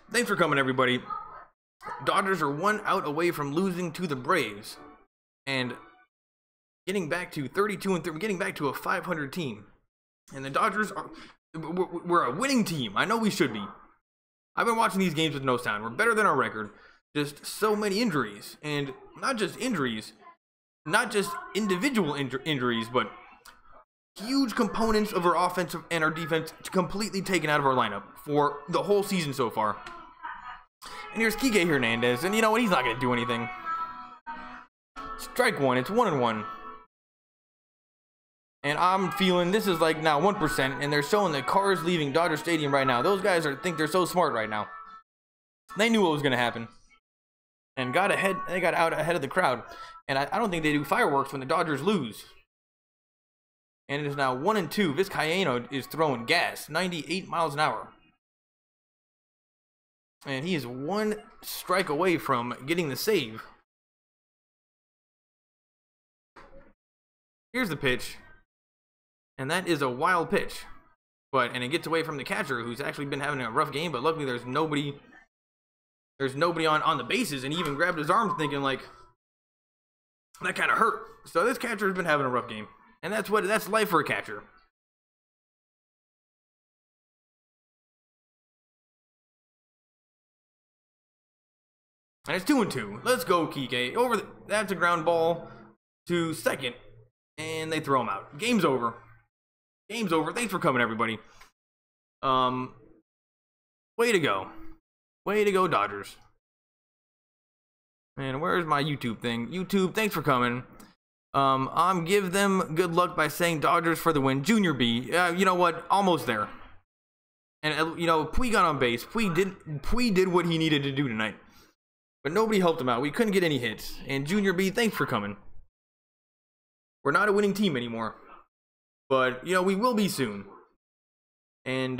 S1: Thanks for coming, everybody. Dodgers are 1 out away from losing to the Braves. And getting back to 32-3, getting back to a 500 team. And the Dodgers we're a winning team. I know we should be. I've been watching these games with no sound. We're better than our record. Just so many injuries. And not just injuries, not just individual injuries, but huge components of our offense and our defense completely taken out of our lineup for the whole season so far. And here's Kike Hernandez, and you know what? He's not going to do anything. Strike 1. It's 1-1. And I'm feeling this is like now 1%, and they're showing the cars leaving Dodger Stadium right now. Those guys think they're so smart right now. They knew what was going to happen. And got ahead. They got out ahead of the crowd. And I don't think they do fireworks when the Dodgers lose. And it is now 1-2. Vizcaino is throwing gas. 98 miles an hour. And he is 1 strike away from getting the save. Here's the pitch. And that is a wild pitch. And it gets away from the catcher, who's actually been having a rough game. But luckily there's nobody on the bases. And he even grabbed his arm thinking like, that kind of hurt. So this catcher's been having a rough game. And that's life for a catcher. And it's 2-2. Let's go, Kike. That's a ground ball to second. And they throw him out. Game's over. Game's over. Thanks for coming, everybody. Way to go. Way to go, Dodgers. And where's my YouTube thing? YouTube, thanks for coming. I'm give them good luck by saying Dodgers for the win. Junior B, you know what? Almost there. And you know, Puig got on base. Puig did what he needed to do tonight. But nobody helped him out. We couldn't get any hits. And Junior B, thanks for coming. We're not a winning team anymore. But, you know, we will be soon. And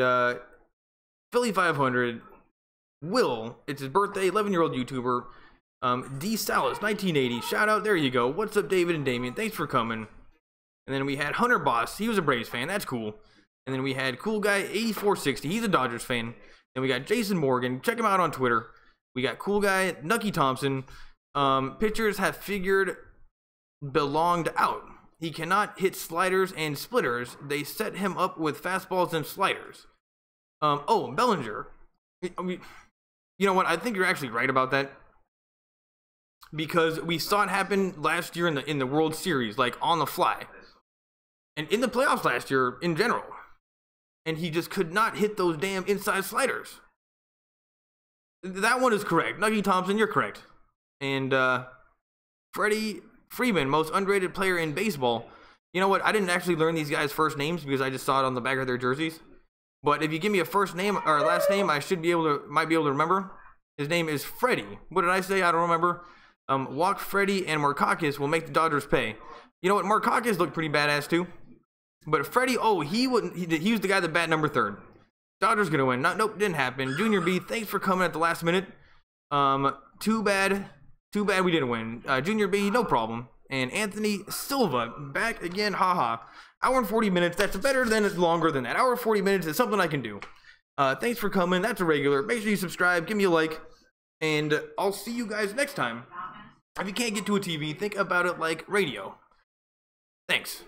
S1: Philly 500 it's his birthday, 11-year-old YouTuber. D Salas 1980, shout out, there you go. What's up, David and Damien? Thanks for coming. And then we had Hunter Boss, he was a Braves fan, that's cool. And then we had Cool Guy 8460, he's a Dodgers fan. Then we got Jason Morgan, check him out on Twitter. We got Cool Guy Nucky Thompson. Pitchers have figured belonged out. He cannot hit sliders and splitters. They set him up with fastballs and sliders. Oh, Bellinger. I mean, you know what? I think you're actually right about that. Because we saw it happen last year in the World Series, like on the fly. And in the playoffs last year in general. And he just could not hit those damn inside sliders. That one is correct. Nuggy Thompson, you're correct. And Freddie Freeman, most underrated player in baseball. You know what? I didn't actually learn these guys' first names because I just saw it on the back of their jerseys. But if you give me a first name or a last name, I might be able to remember. His name is Freddie. What did I say? I don't remember. Walk Freddie and Markakis will make the Dodgers pay. You know what? Markakis looked pretty badass too. But Freddie, oh, he was the guy that bat number 3rd. Dodgers gonna win. Nope, didn't happen. Junior B, thanks for coming at the last minute. Too bad we didn't win. Junior B, no problem. And Anthony Silva, back again, haha. Hour and 40 minutes, that's better than longer than that. Hour and 40 minutes is something I can do. Thanks for coming, that's a regular. Make sure you subscribe, give me a like, and I'll see you guys next time. If you can't get to a TV, think about it like radio. Thanks.